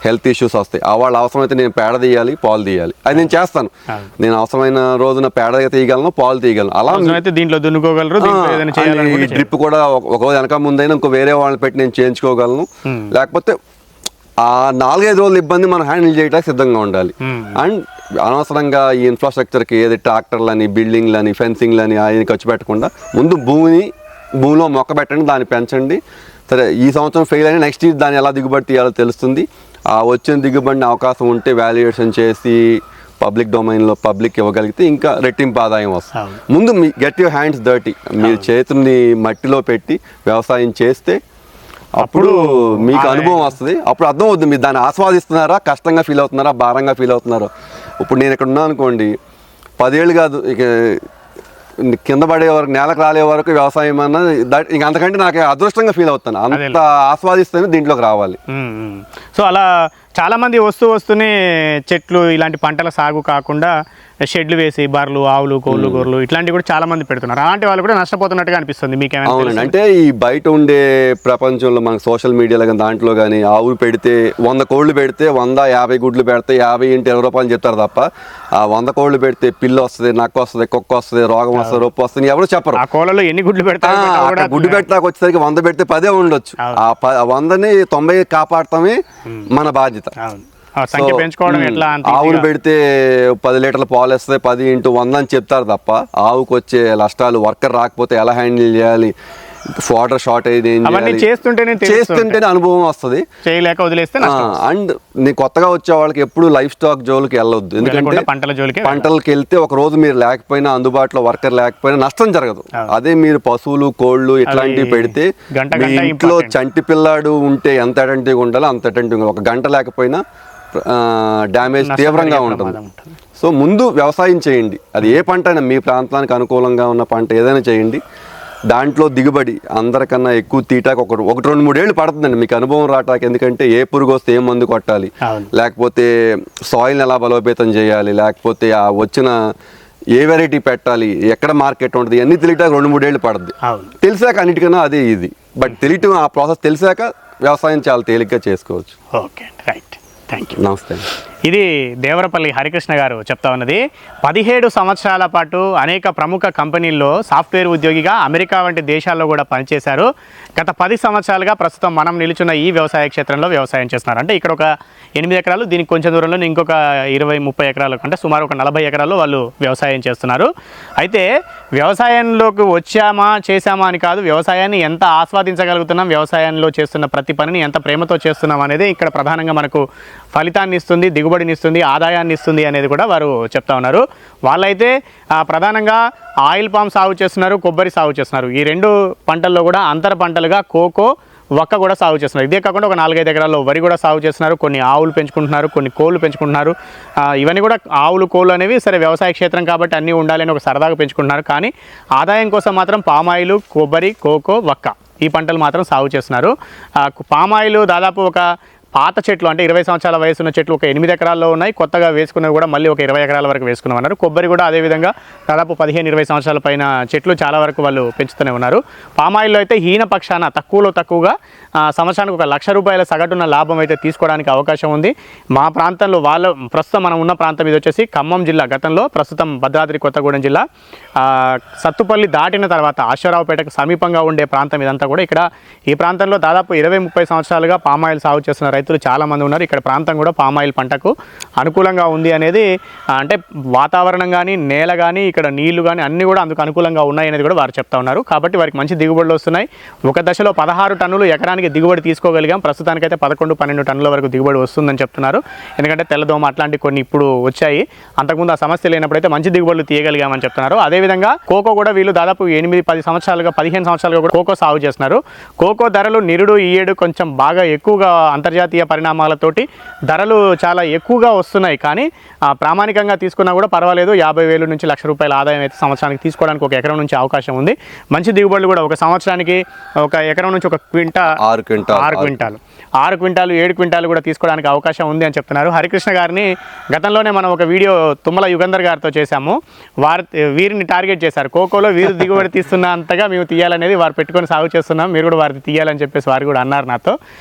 Speaker 1: హెల్త్ ఇష్యూస్ వస్తాయి. వాళ్ళ అవసరమైతే నేను పేడ తీయాలి, పాలు తీయాలి, అది నేను చేస్తాను. నేను అవసరమైన రోజున పేడ తీయగలను, పాలు తీయగలను. అలా
Speaker 2: దీంట్లో దున్నుకోగలరు.
Speaker 1: డ్రిప్ కూడా ఒక రోజు వెనక ముందైనా ఇంకో వేరే వాళ్ళని పెట్టి నేను చేయించుకోగలను. లేకపోతే ఆ 4-5 రోజుల ఇబ్బంది మనం హ్యాండిల్ చేయడానికి సిద్ధంగా ఉండాలి. అండ్ అనవసరంగా ఈ ఇన్ఫ్రాస్ట్రక్చర్కి ఏది ట్రాక్టర్లని, బిల్డింగ్లని, ఫెన్సింగ్లని ఆయన ఖర్చు పెట్టకుండా ముందు భూమిలో మొక్క పెట్టండి, దాన్ని పెంచండి. సరే ఈ సంవత్సరం ఫెయిల్ అయినా నెక్స్ట్ ఇయర్ దాన్ని ఎలా దిగుబడి తీయాలో తెలుస్తుంది. ఆ వచ్చిన దిగుబడిని అవకాశం ఉంటే వాల్యుయేషన్ చేసి పబ్లిక్ డొమైన్లో పబ్లిక్ ఇవ్వగలిగితే ఇంకా రెట్టింపు ఆదాయం వస్తుంది. ముందు మీ గెట్ యువర్ హ్యాండ్స్ డర్టీ, మీరు చేతుల్ని మట్టిలో పెట్టి వ్యవసాయం చేస్తే అప్పుడు మీకు అనుభవం వస్తుంది. అప్పుడు అర్థం అవుతుంది మీరు దాన్ని ఆస్వాదిస్తున్నారా, కష్టంగా ఫీల్ అవుతున్నారా, భారంగా ఫీల్ అవుతున్నారా. ఇప్పుడు నేను ఇక్కడ ఉన్నాను అనుకోండి, 10 ఏళ్ళు కాదు, ఇక కింద పడే వరకు, నేలకు రాలే వరకు వ్యవసాయం అన్న ఇంక అంతకంటే నాకు అదృష్టంగా ఫీల్ అవుతాను. అంత ఆస్వాదిస్తేనే దీంట్లోకి రావాలి.
Speaker 2: సో అలా చాలామంది వస్తూనే చెట్లు ఇలాంటి పంటల సాగు కాకుండా షెడ్లు వేసి బర్రెలు, ఆవులు, కోళ్ళు, గొర్రెలు ఇట్లాంటివి కూడా చాలా మంది పెడుతున్నారు. అలాంటి వాళ్ళు కూడా నష్టపోతున్నట్టుగా అనిపిస్తుంది. మీకు
Speaker 1: అవునండి. అంటే ఈ బయట ఉండే ప్రపంచంలో మనకు సోషల్ మీడియాలో కానీ దాంట్లో కానీ ఆవులు పెడితే 100 కోళ్ళు పెడితే 150 గుడ్లు పెడితే 50 × 20 రూపాయలు చెప్తారు తప్ప ఆ 100 కోళ్ళు పెడితే పిల్లి వస్తుంది, నక్క వస్తుంది, కుక్క వస్తుంది, రోగం వస్తుంది, రొప్పు వస్తుంది ఎవరు చెప్పరు.
Speaker 2: ఆ కోళ్ళలో ఎన్ని గుడ్లు పెడతారు?
Speaker 1: గుడ్డు పెట్టాక వచ్చేసరికి 100 పెడితే 10 ఉండొచ్చు. ఆ 100ని 90 కాపాడటమే మన బాధ్యత. ఆవులు పెడితే 10 లీటర్ల పాలు వస్తాయి, 10 × 100 అని చెప్తారు తప్ప ఆవుకు వచ్చే నష్టాలు, వర్కర్ రాకపోతే ఎలా హ్యాండిల్ చేయాలి, వాటర్ షార్టేజ్ చేస్తుంటేనే అనుభవం వస్తుంది.
Speaker 2: చేయలేక వదిలేస్తే
Speaker 1: అండ్ నీ కొత్తగా వచ్చే వాళ్ళకి ఎప్పుడు లైఫ్ స్టాక్ జోలికి వెళ్ళొద్దు. ఎందుకంటే పంటలకు వెళ్తే ఒక రోజు మీరు లేకపోయినా, అందుబాటులో వర్కర్ లేకపోయినా నష్టం జరగదు. అదే మీరు పశువులు, కోళ్ళు ఇట్లాంటివి పెడితే మీ ఇంట్లో చంటి పిల్లాడు ఉంటే ఎంత అటెంటివ్గా ఉండాలో అంత అటెంటివ్గా, ఒక గంట లేకపోయినా డ్యామేజ్ తీవ్రంగా ఉంటుంది. సో ముందు వ్యవసాయం చేయండి. అది ఏ పంట అయినా, మీ ప్రాంతానికి అనుకూలంగా ఉన్న పంట ఏదైనా చేయండి. దాంట్లో దిగుబడి అందరికన్నా ఎక్కువ తీటాక ఒకటి 2-3 ఏళ్ళు పడుతుందండి మీకు అనుభవం రావటానికి. ఎందుకంటే ఏ పురుగు వస్తే ఏ మందు కొట్టాలి, లేకపోతే సాయిల్ని ఎలా బలోపేతం చేయాలి, లేకపోతే ఆ వచ్చిన ఏ వెరైటీ పెట్టాలి, ఎక్కడ మార్కెట్ ఉంటుంది, ఇవన్నీ తెలియటాక 2-3 ఏళ్ళు పడుతుంది. తెలిసాక అన్నిటికన్నా అదే ఇది. బట్ తెలియటం, ఆ ప్రాసెస్ తెలిసాక వ్యవసాయం చాలా తేలిగ్గా చేసుకోవచ్చు.
Speaker 2: Okay, right, thank you.
Speaker 1: నమస్తే.
Speaker 2: ఇది దేవరపల్లి హరికృష్ణ గారు చెప్తా ఉన్నది. 17 సంవత్సరాల పాటు అనేక ప్రముఖ కంపెనీల్లో సాఫ్ట్వేర్ ఉద్యోగిగా అమెరికా వంటి దేశాల్లో కూడా పనిచేశారు. గత 10 సంవత్సరాలుగా ప్రస్తుతం మనం నిలుచున్న ఈ వ్యవసాయ క్షేత్రంలో వ్యవసాయం చేస్తున్నారు. అంటే ఇక్కడ ఒక 8 ఎకరాలు, దీనికి కొంచెం దూరంలో ఇంకొక 20-30 ఎకరాలు, అంటే సుమారు ఒక 40 ఎకరాల్లో వాళ్ళు వ్యవసాయం చేస్తున్నారు. అయితే వ్యవసాయంలోకి చేశామా అని కాదు, వ్యవసాయాన్ని ఎంత ఆస్వాదించగలుగుతున్నాం, వ్యవసాయంలో చేస్తున్న ప్రతి పనిని ఎంత ప్రేమతో చేస్తున్నాం అనేది ఇక్కడ ప్రధానంగా మనకు ఫలితాన్ని ఇస్తుంది, దిగుబడిని ఇస్తుంది, ఆదాయాన్ని ఇస్తుంది అనేది కూడా వారు చెప్తా ఉన్నారు. వాళ్ళైతే ప్రధానంగా ఆయిల్ పామ్ సాగు చేస్తున్నారు, కొబ్బరి సాగు చేస్తున్నారు. ఈ 2 పంటల్లో కూడా అంతర పంటలుగా కోకో, వక్క కూడా సాగు చేస్తున్నారు. ఇదే కాకుండా ఒక 4-5 ఎకరాల్లో వరి కూడా సాగు చేస్తున్నారు. కొన్ని ఆవులు పెంచుకుంటున్నారు, కొన్ని కోళ్ళు పెంచుకుంటున్నారు. ఇవన్నీ కూడా ఆవులు, కోళ్ళు అనేవి సరే వ్యవసాయ క్షేత్రం కాబట్టి అన్నీ ఉండాలని ఒక సరదాగా పెంచుకుంటున్నారు. కానీ ఆదాయం కోసం మాత్రం పామాయిలు, కొబ్బరి, కోకో, వక్క ఈ పంటలు మాత్రం సాగు చేస్తున్నారు. పామాయిలు దాదాపు ఒక పాత చెట్లు, అంటే 20 సంవత్సరాల వయసు ఉన్న చెట్లు ఒక 8 ఎకరాల్లో ఉన్నాయి. కొత్తగా వేసుకున్నవి కూడా మళ్ళీ ఒక 20 ఎకరాల వరకు వేసుకున్నామన్నారు. కొబ్బరి కూడా అదేవిధంగా దాదాపు 15-20 సంవత్సరాల పైన చెట్లు చాలా వరకు వాళ్ళు పెంచుతూనే ఉన్నారు. పామాయిల్లో అయితే హీన పక్షాన తక్కువగా సంవత్సరానికి ఒక ₹1,00,000 సగటున లాభం అయితే తీసుకోవడానికి అవకాశం ఉంది. మా ప్రాంతంలో ప్రస్తుతం మనం ఉన్న ప్రాంతం ఇది వచ్చేసి ఖమ్మం జిల్లా, గతంలో ప్రస్తుతం భద్రాద్రి కొత్తగూడెం జిల్లా, సత్తుపల్లి దాటిన తర్వాత అశ్వరావుపేటకు సమీపంగా ఉండే ప్రాంతం ఇదంతా కూడా. ఇక్కడ ఈ ప్రాంతంలో దాదాపు 20-30 సంవత్సరాలుగా పామాయిల్ సాగు చేస్తున్న రైతులు చాలామంది ఉన్నారు. ఇక్కడ ప్రాంతం కూడా పామాయిల్ పంటకు అనుకూలంగా ఉంది అనేది, అంటే వాతావరణం కానీ, నేల కానీ, ఇక్కడ నీళ్లు కానీ అన్నీ కూడా అందుకు అనుకూలంగా ఉన్నాయి అనేది కూడా వారు చెప్తా ఉన్నారు. కాబట్టి వారికి మంచి దిగుబడులు వస్తున్నాయి. ఒక దశలో 16 టన్నులు ఎకరానికి దిగుబడి తీసుకోగలిగాం. ప్రస్తుతానికైతే 11-12 టన్నుల వరకు దిగుబడి వస్తుందని చెప్తున్నారు. ఎందుకంటే తెల్లదోమ అట్లాంటి కొన్ని ఇప్పుడు వచ్చాయి. అంతకుముందు ఆ సమస్య లేనప్పుడైతే మంచి దిగుబడులు తీయగలిగామని చెప్తున్నారు. అదేవిధంగా కోకో కూడా వీళ్ళు దాదాపు 8-10 సంవత్సరాలుగా, 15 సంవత్సరాలుగా కూడా కోకో సాగు చేస్తున్నారు. కోకో ధరలు నిరుడు ఈ ఏడు కొంచెం బాగా ఎక్కువగా అంతర్జాతీయ పరిణామాలతోటి ధరలు చాలా ఎక్కువగా వస్తున్నాయి. కానీ ప్రామాణికంగా తీసుకున్నా కూడా పర్వాలేదు. 50,000 నుంచి ₹1,00,000 ఆదాయం అయితే సంవత్సరానికి తీసుకోవడానికి ఒక ఎకరం నుంచి అవకాశం ఉంది. మంచి దిగుబడులు కూడా ఒక సంవత్సరానికి ఒక ఎకరం నుంచి ఒక 6 క్వింటాలు 7 క్వింటాలు కూడా తీసుకోవడానికి అవకాశం ఉంది అని చెప్తున్నారు. హరికృష్ణ గారిని గతంలోనే మనం ఒక వీడియో తుమ్మల యుగంధర్ గారితో చేశాము. వీరిని టార్గెట్ చేశారు. కోకోలో వీరు దిగుబడి తీస్తున్న అంతగా మేము తీయాలనేది వారు పెట్టుకొని సాగు చేస్తున్నాం, మీరు కూడా వారిని తీయాలని చెప్పేసి వారు కూడా అన్నారు నాతో.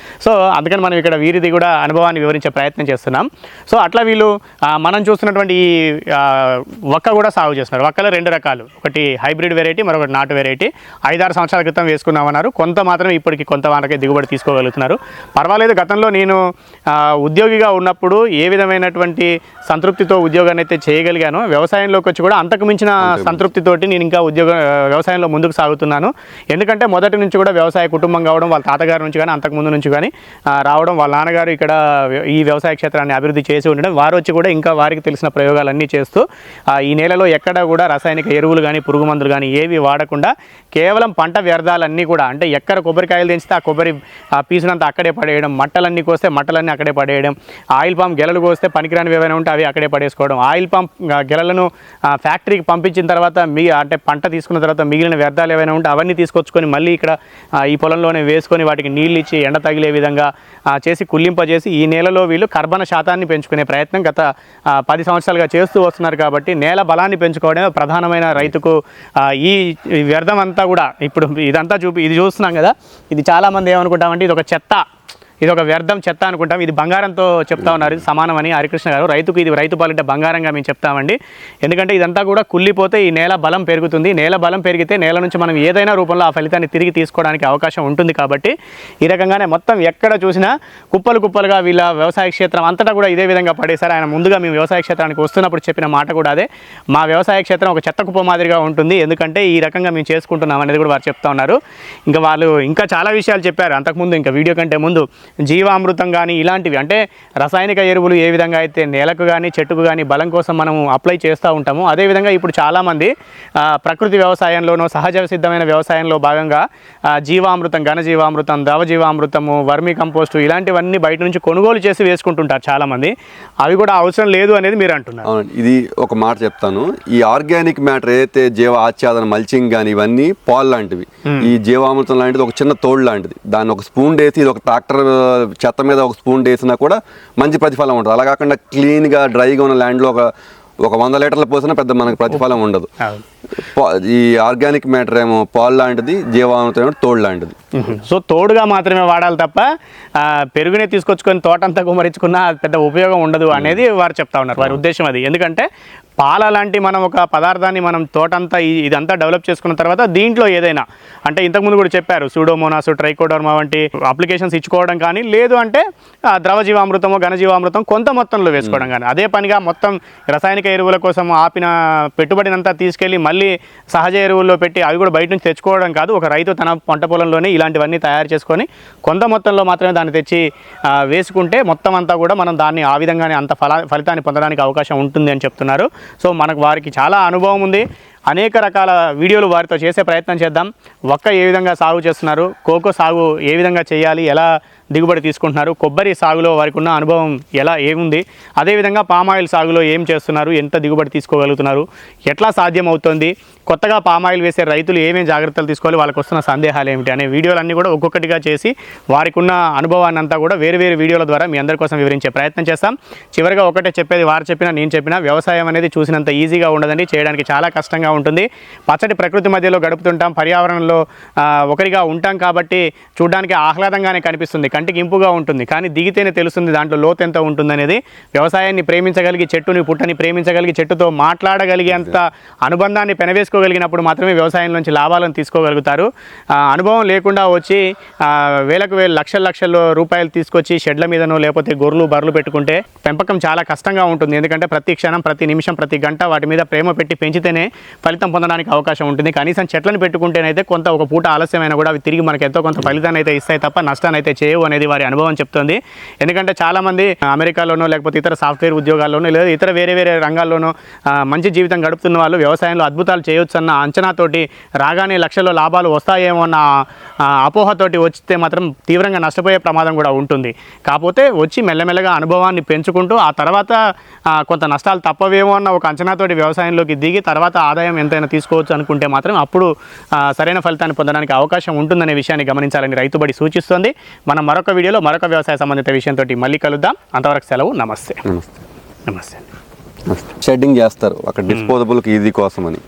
Speaker 2: సో అందుకని మనం ఇక్కడ వీరిది కూడా అనుభవాన్ని వివరించే ప్రయత్నం చేస్తున్నాం. సో అట్లా వీళ్ళు మనం చూస్తున్నటువంటి ఈ వక్క కూడా సాగు చేస్తున్నారు. వక్కలో 2 రకాలు, ఒకటి హైబ్రిడ్ వెరైటీ, మరొకటి నాటు వెరైటీ. 5-6 సంవత్సరాల క్రితం వేసుకున్నామన్నారు. కొంత మాత్రం ఇప్పటికి కొంత వాళ్ళకే దిగుబడి తీసుకోగలుగుతున్నారు. పర్వాలేదు. గతంలో నేను ఉద్యోగిగా ఉన్నప్పుడు ఏ విధమైనటువంటి సంతృప్తితో ఉద్యోగాన్ని అయితే చేయగలిగానో, వ్యవసాయంలోకి వచ్చి కూడా అంతకు మించిన సంతృప్తితోటి నేను ఇంకా వ్యవసాయంలో ముందుకు సాగుతున్నాను. ఎందుకంటే మొదటి నుంచి కూడా వ్యవసాయ కుటుంబం కావడం, వాళ్ళ తాతగారి నుంచి కానీ అంతకుముందు నుంచి కానీ రావడం, వాళ్ళ నాన్నగారు ఇక్కడ ఈ వ్యవసాయ క్షేత్రాన్ని అభివృద్ధి చేసి ఉండడం, వారు వచ్చి కూడా ఇంకా వారికి తెలిసిన ప్రయోగాలన్నీ చేస్తూ ఈ నేలలో ఎక్కడ కూడా రాసాయనిక ఎరువులు కానీ పురుగు మందులు కానీ ఏవి వాడకుండా కేవలం పంట వ్యర్థాలన్నీ కూడా, అంటే ఎక్కడ కొబ్బరికాయలు తెంచితే ఆ కొబ్బరి పీసునంతా అక్కడే పడేయడం, మట్టలన్నీ కోస్తే మట్టలన్నీ అక్కడే పడేయడం, ఆయిల్ పంప్ గెలలు కోస్తే పనికిరాని ఏమైనా ఉంటే అవి అక్కడే పడేసుకోవడం, ఆయిల్ పంప్ గెలలను ఫ్యాక్టరీకి పంపించిన తర్వాత అంటే పంట తీసుకున్న తర్వాత మిగిలిన వ్యర్థాలు ఏమైనా ఉంటే అవన్నీ తీసుకొచ్చుకొని మళ్ళీ ఇక్కడ ఈ పొలంలోనే వేసుకొని వాటికి నీళ్ళు ఇచ్చి ఎండ తగిలే విధంగా చేసి కుళ్ళింపజేసి ఈ నేలలో వీళ్ళు కర్బన శాతాన్ని పెంచుకునే ప్రయత్నం గత 10 సంవత్సరాలుగా చేస్తూ వస్తున్నారు. కాబట్టి నేల బలాన్ని పెంచుకోవడమే ప్రధానమైన రైతుకు ఈ వ్యర్థం అంతా కూడా ఇప్పుడు ఇదంతా ఇది చూస్తున్నాం కదా, ఇది చాలామంది ఏమనుకుంటామంటే ఇది ఒక చెత్త, ఇది ఒక వ్యర్థం చెత్త అనుకుంటాం. ఇది బంగారంతో చెప్తా ఉన్నారు, ఇది సమానమని హరికృష్ణ గారు. రైతుకు ఇది రైతు పాలిట బంగారంగా మేము చెప్తామండి. ఎందుకంటే ఇదంతా కూడా కుళ్ళిపోతే ఈ నేల బలం పెరుగుతుంది. నేల బలం పెరిగితే నేల నుంచి మనం ఏదైనా రూపంలో ఆ ఫలితాన్ని తిరిగి తీసుకోవడానికి అవకాశం ఉంటుంది. కాబట్టి ఈ రకంగానే మొత్తం ఎక్కడ చూసినా కుప్పలు కుప్పలుగా వీళ్ళ వ్యవసాయ క్షేత్రం అంతటా కూడా ఇదే విధంగా పడేశారు. ఆయన ముందుగా మేము వ్యవసాయ క్షేత్రానికి వస్తున్నప్పుడు చెప్పిన మాట కూడా అదే, మా వ్యవసాయ క్షేత్రం ఒక చెత్త కుప్ప మాదిరిగా ఉంటుంది, ఎందుకంటే ఈ రకంగా మేము చేసుకుంటున్నాం అనేది కూడా వారు చెప్తా ఉన్నారు. ఇంకా వాళ్ళు ఇంకా చాలా విషయాలు చెప్పారు అంతకుముందు, ఇంకా వీడియో కంటే ముందు. జీవామృతం కానీ ఇలాంటివి, అంటే రసాయనిక ఎరువులు ఏ విధంగా అయితే నేలకు కానీ చెట్టుకు కానీ బలం కోసం మనము అప్లై చేస్తూ ఉంటాము, అదేవిధంగా ఇప్పుడు చాలామంది ప్రకృతి వ్యవసాయంలోనో సహజ సిద్ధమైన వ్యవసాయంలో భాగంగా జీవామృతం, ఘనజీవామృతం, ద్రవజీవామృతము, వర్మీ కంపోస్టు ఇలాంటివన్నీ బయట నుంచి కొనుగోలు చేసి వేసుకుంటుంటారు చాలామంది. అవి కూడా అవసరం లేదు అనేది మీరు అంటున్నారు.
Speaker 1: ఇది ఒక మాట చెప్తాను, ఈ ఆర్గానిక్ మ్యాటర్ ఏదైతే జీవ ఆచ్ఛాదన మల్చింగ్ కానీ ఇవన్నీ పాలు లాంటివి, ఈ జీవామృతం లాంటిది ఒక చిన్న తోడు లాంటిది. దాన్ని ఒక స్పూన్ వేసి, ఇది ఒక ట్రాక్టర్ చెత్త మీద ఒక స్పూన్ వేసినా కూడా మంచి ప్రతిఫలం ఉంటుంది. అలా కాకుండా క్లీన్గా డ్రైగా ఉన్న ల్యాండ్లో ఒక 100 లీటర్ల పోసినా పెద్ద మనకు ప్రతిఫలం ఉండదు. ఈ ఆర్గానిక్ మ్యాటర్ ఏమో పాలు లాంటిది, జీవామృతం ఏమో తోడు లాంటిది.
Speaker 2: సో తోడుగా మాత్రమే వాడాలి తప్ప పెరుగునే తీసుకొచ్చుకొని తోటంతా కుమరించుకున్నా పెద్ద ఉపయోగం ఉండదు అనేది వారు చెప్తా ఉన్నారు. వారి ఉద్దేశం అది. ఎందుకంటే పాల లాంటి మనం ఒక పదార్థాన్ని మనం తోటంతా ఇదంతా డెవలప్ చేసుకున్న తర్వాత దీంట్లో ఏదైనా, అంటే ఇంతకుముందు కూడా చెప్పారు, సూడోమోనాస్, ట్రైకోడర్మా వంటి అప్లికేషన్స్ ఇచ్చుకోవడం కానీ, లేదు అంటే ద్రవజీవామృతము, ఘనజీవామృతం కొంత మొత్తంలో వేసుకోవడం కానీ, అదే పనిగా మొత్తం రసాయనిక ఎరువుల కోసం ఆపిన పెట్టుబడినంతా తీసుకెళ్ళి మళ్ళీ సహజ ఎరువుల్లో పెట్టి అవి కూడా బయట నుంచి తెచ్చుకోవడం కాదు. ఒక రైతు తన పంట పొలంలోనే ఇలాంటివన్నీ తయారు చేసుకొని కొంత మొత్తంలో మాత్రమే దాన్ని తెచ్చి వేసుకుంటే మొత్తం అంతా కూడా మనం దాన్ని ఆ విధంగానే అంత ఫలితాన్ని పొందడానికి అవకాశం ఉంటుంది అని చెప్తున్నారు. సో మనకు వారికి చాలా అనుభవం ఉంది. అనేక రకాల వీడియోలు వారితో చేసే ప్రయత్నం చేద్దాం. వక్క ఏ విధంగా సాగు చేస్తున్నారు, కోకో సాగు ఏ విధంగా చేయాలి, ఎలా దిగుబడి తీసుకుంటున్నారు, కొబ్బరి సాగులో వారికి ఉన్న అనుభవం ఏముంది, అదేవిధంగా పామాయిల్ సాగులో ఏం చేస్తున్నారు, ఎంత దిగుబడి తీసుకోగలుగుతున్నారు, ఎట్లా సాధ్యమవుతుంది, కొత్తగా పామాయిల్ వేసే రైతులు ఏమేమి జాగ్రత్తలు తీసుకోవాలి, వాళ్ళకి వస్తున్న సందేహాలు ఏమిటి అనే వీడియోలన్నీ కూడా ఒక్కొక్కటిగా చేసి వారికి ఉన్న అనుభవాన్ని అంతా కూడా వేరు వేరు వీడియోల ద్వారా మీ అందరి కోసం వివరించే ప్రయత్నం చేస్తాం. చివరిగా ఒకటే చెప్పేది, వారు చెప్పినా నేను చెప్పినా, వ్యవసాయం అనేది చూసినంత ఈజీగా ఉండదండి, చేయడానికి చాలా కష్టంగా ఉంటుంది. పచ్చటి ప్రకృతి మధ్యలో గడుపుతుంటాం, పర్యావరణంలో ఒకరిగా ఉంటాం కాబట్టి చూడడానికి ఆహ్లాదంగానే కనిపిస్తుంది, కంటికి ఇంపుగా ఉంటుంది. కానీ దిగితేనే తెలుస్తుంది దాంట్లో లోతు ఎంత ఉంటుందనేది. వ్యవసాయాన్ని ప్రేమించగలిగి, చెట్టుని పుట్టని ప్రేమించగలిగి, చెట్టుతో మాట్లాడగలిగేంత అనుబంధాన్ని పెనవేసుకోగలిగినప్పుడు మాత్రమే వ్యవసాయం నుంచి లాభాలను తీసుకోగలుగుతారు. అనుభవం లేకుండా వచ్చి వేలకు వేలు, లక్షల రూపాయలు తీసుకొచ్చి షెడ్ల మీదనో లేకపోతే గొర్రెలు బర్రెలు పెట్టుకుంటే పెంపకం చాలా కష్టంగా ఉంటుంది. ఎందుకంటే ప్రతి క్షణం, ప్రతి నిమిషం, ప్రతి గంట వాటి మీద ప్రేమ పెట్టి పెంచితేనే ఫలితం పొందడానికి అవకాశం ఉంటుంది. కనీసం చెట్లను పెట్టుకుంటేనైతే కొంత ఒక పూట ఆలస్యమైన కూడా అవి తిరిగి మనకు ఎంతో కొంత ఫలితాన్ని అయితే ఇస్తాయి తప్ప నష్టాన్ని అయితే చేయవు అనేది వారి అనుభవం చెప్తుంది. ఎందుకంటే చాలామంది అమెరికాలోనో లేకపోతే ఇతర సాఫ్ట్వేర్ ఉద్యోగాల్లోనో లేదా ఇతర వేరే వేరే రంగాల్లోనో మంచి జీవితం గడుపుతున్న వాళ్ళు వ్యవసాయంలో అద్భుతాలు చేయొచ్చు అన్న అంచనాతోటి రాగానే లక్షల్లో లాభాలు వస్తాయేమో అన్న అపోహతోటి వచ్చితే మాత్రం తీవ్రంగా నష్టపోయే ప్రమాదం కూడా ఉంటుంది. కాకపోతే వచ్చి మెల్లమెల్లగా అనుభవాన్ని పెంచుకుంటూ ఆ తర్వాత కొంత నష్టాలు తప్పవేమో అన్న ఒక అంచనాతోటి వ్యవసాయంలోకి దిగి తర్వాత ఆదాయం ఎంతైనా తీసుకోవచ్చు అనుకుంటే మాత్రం అప్పుడు సరైన ఫలితాన్ని పొందడానికి అవకాశం ఉంటుందనే విషయాన్ని గమనించాలని రైతుబడి సూచిస్తుంది. మనం మరొక వీడియోలో మరొక వ్యవసాయ సంబంధిత విషయంతో మళ్ళీ కలుద్దాం. అంతవరకు సెలవు. నమస్తే. నమస్తే.
Speaker 1: షెడ్డింగ్ చేస్తారు అక్కడ డిస్పోజబుల్కి ఈజీ కోసం అని.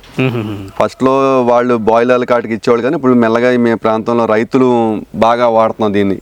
Speaker 1: ఫస్ట్లో వాళ్ళు బాయిలర్ కాటికి ఇచ్చేవాళ్ళు, కానీ ఇప్పుడు మెల్లగా మీ ప్రాంతంలో రైతులు బాగా వాడుతున్నారు దీన్ని.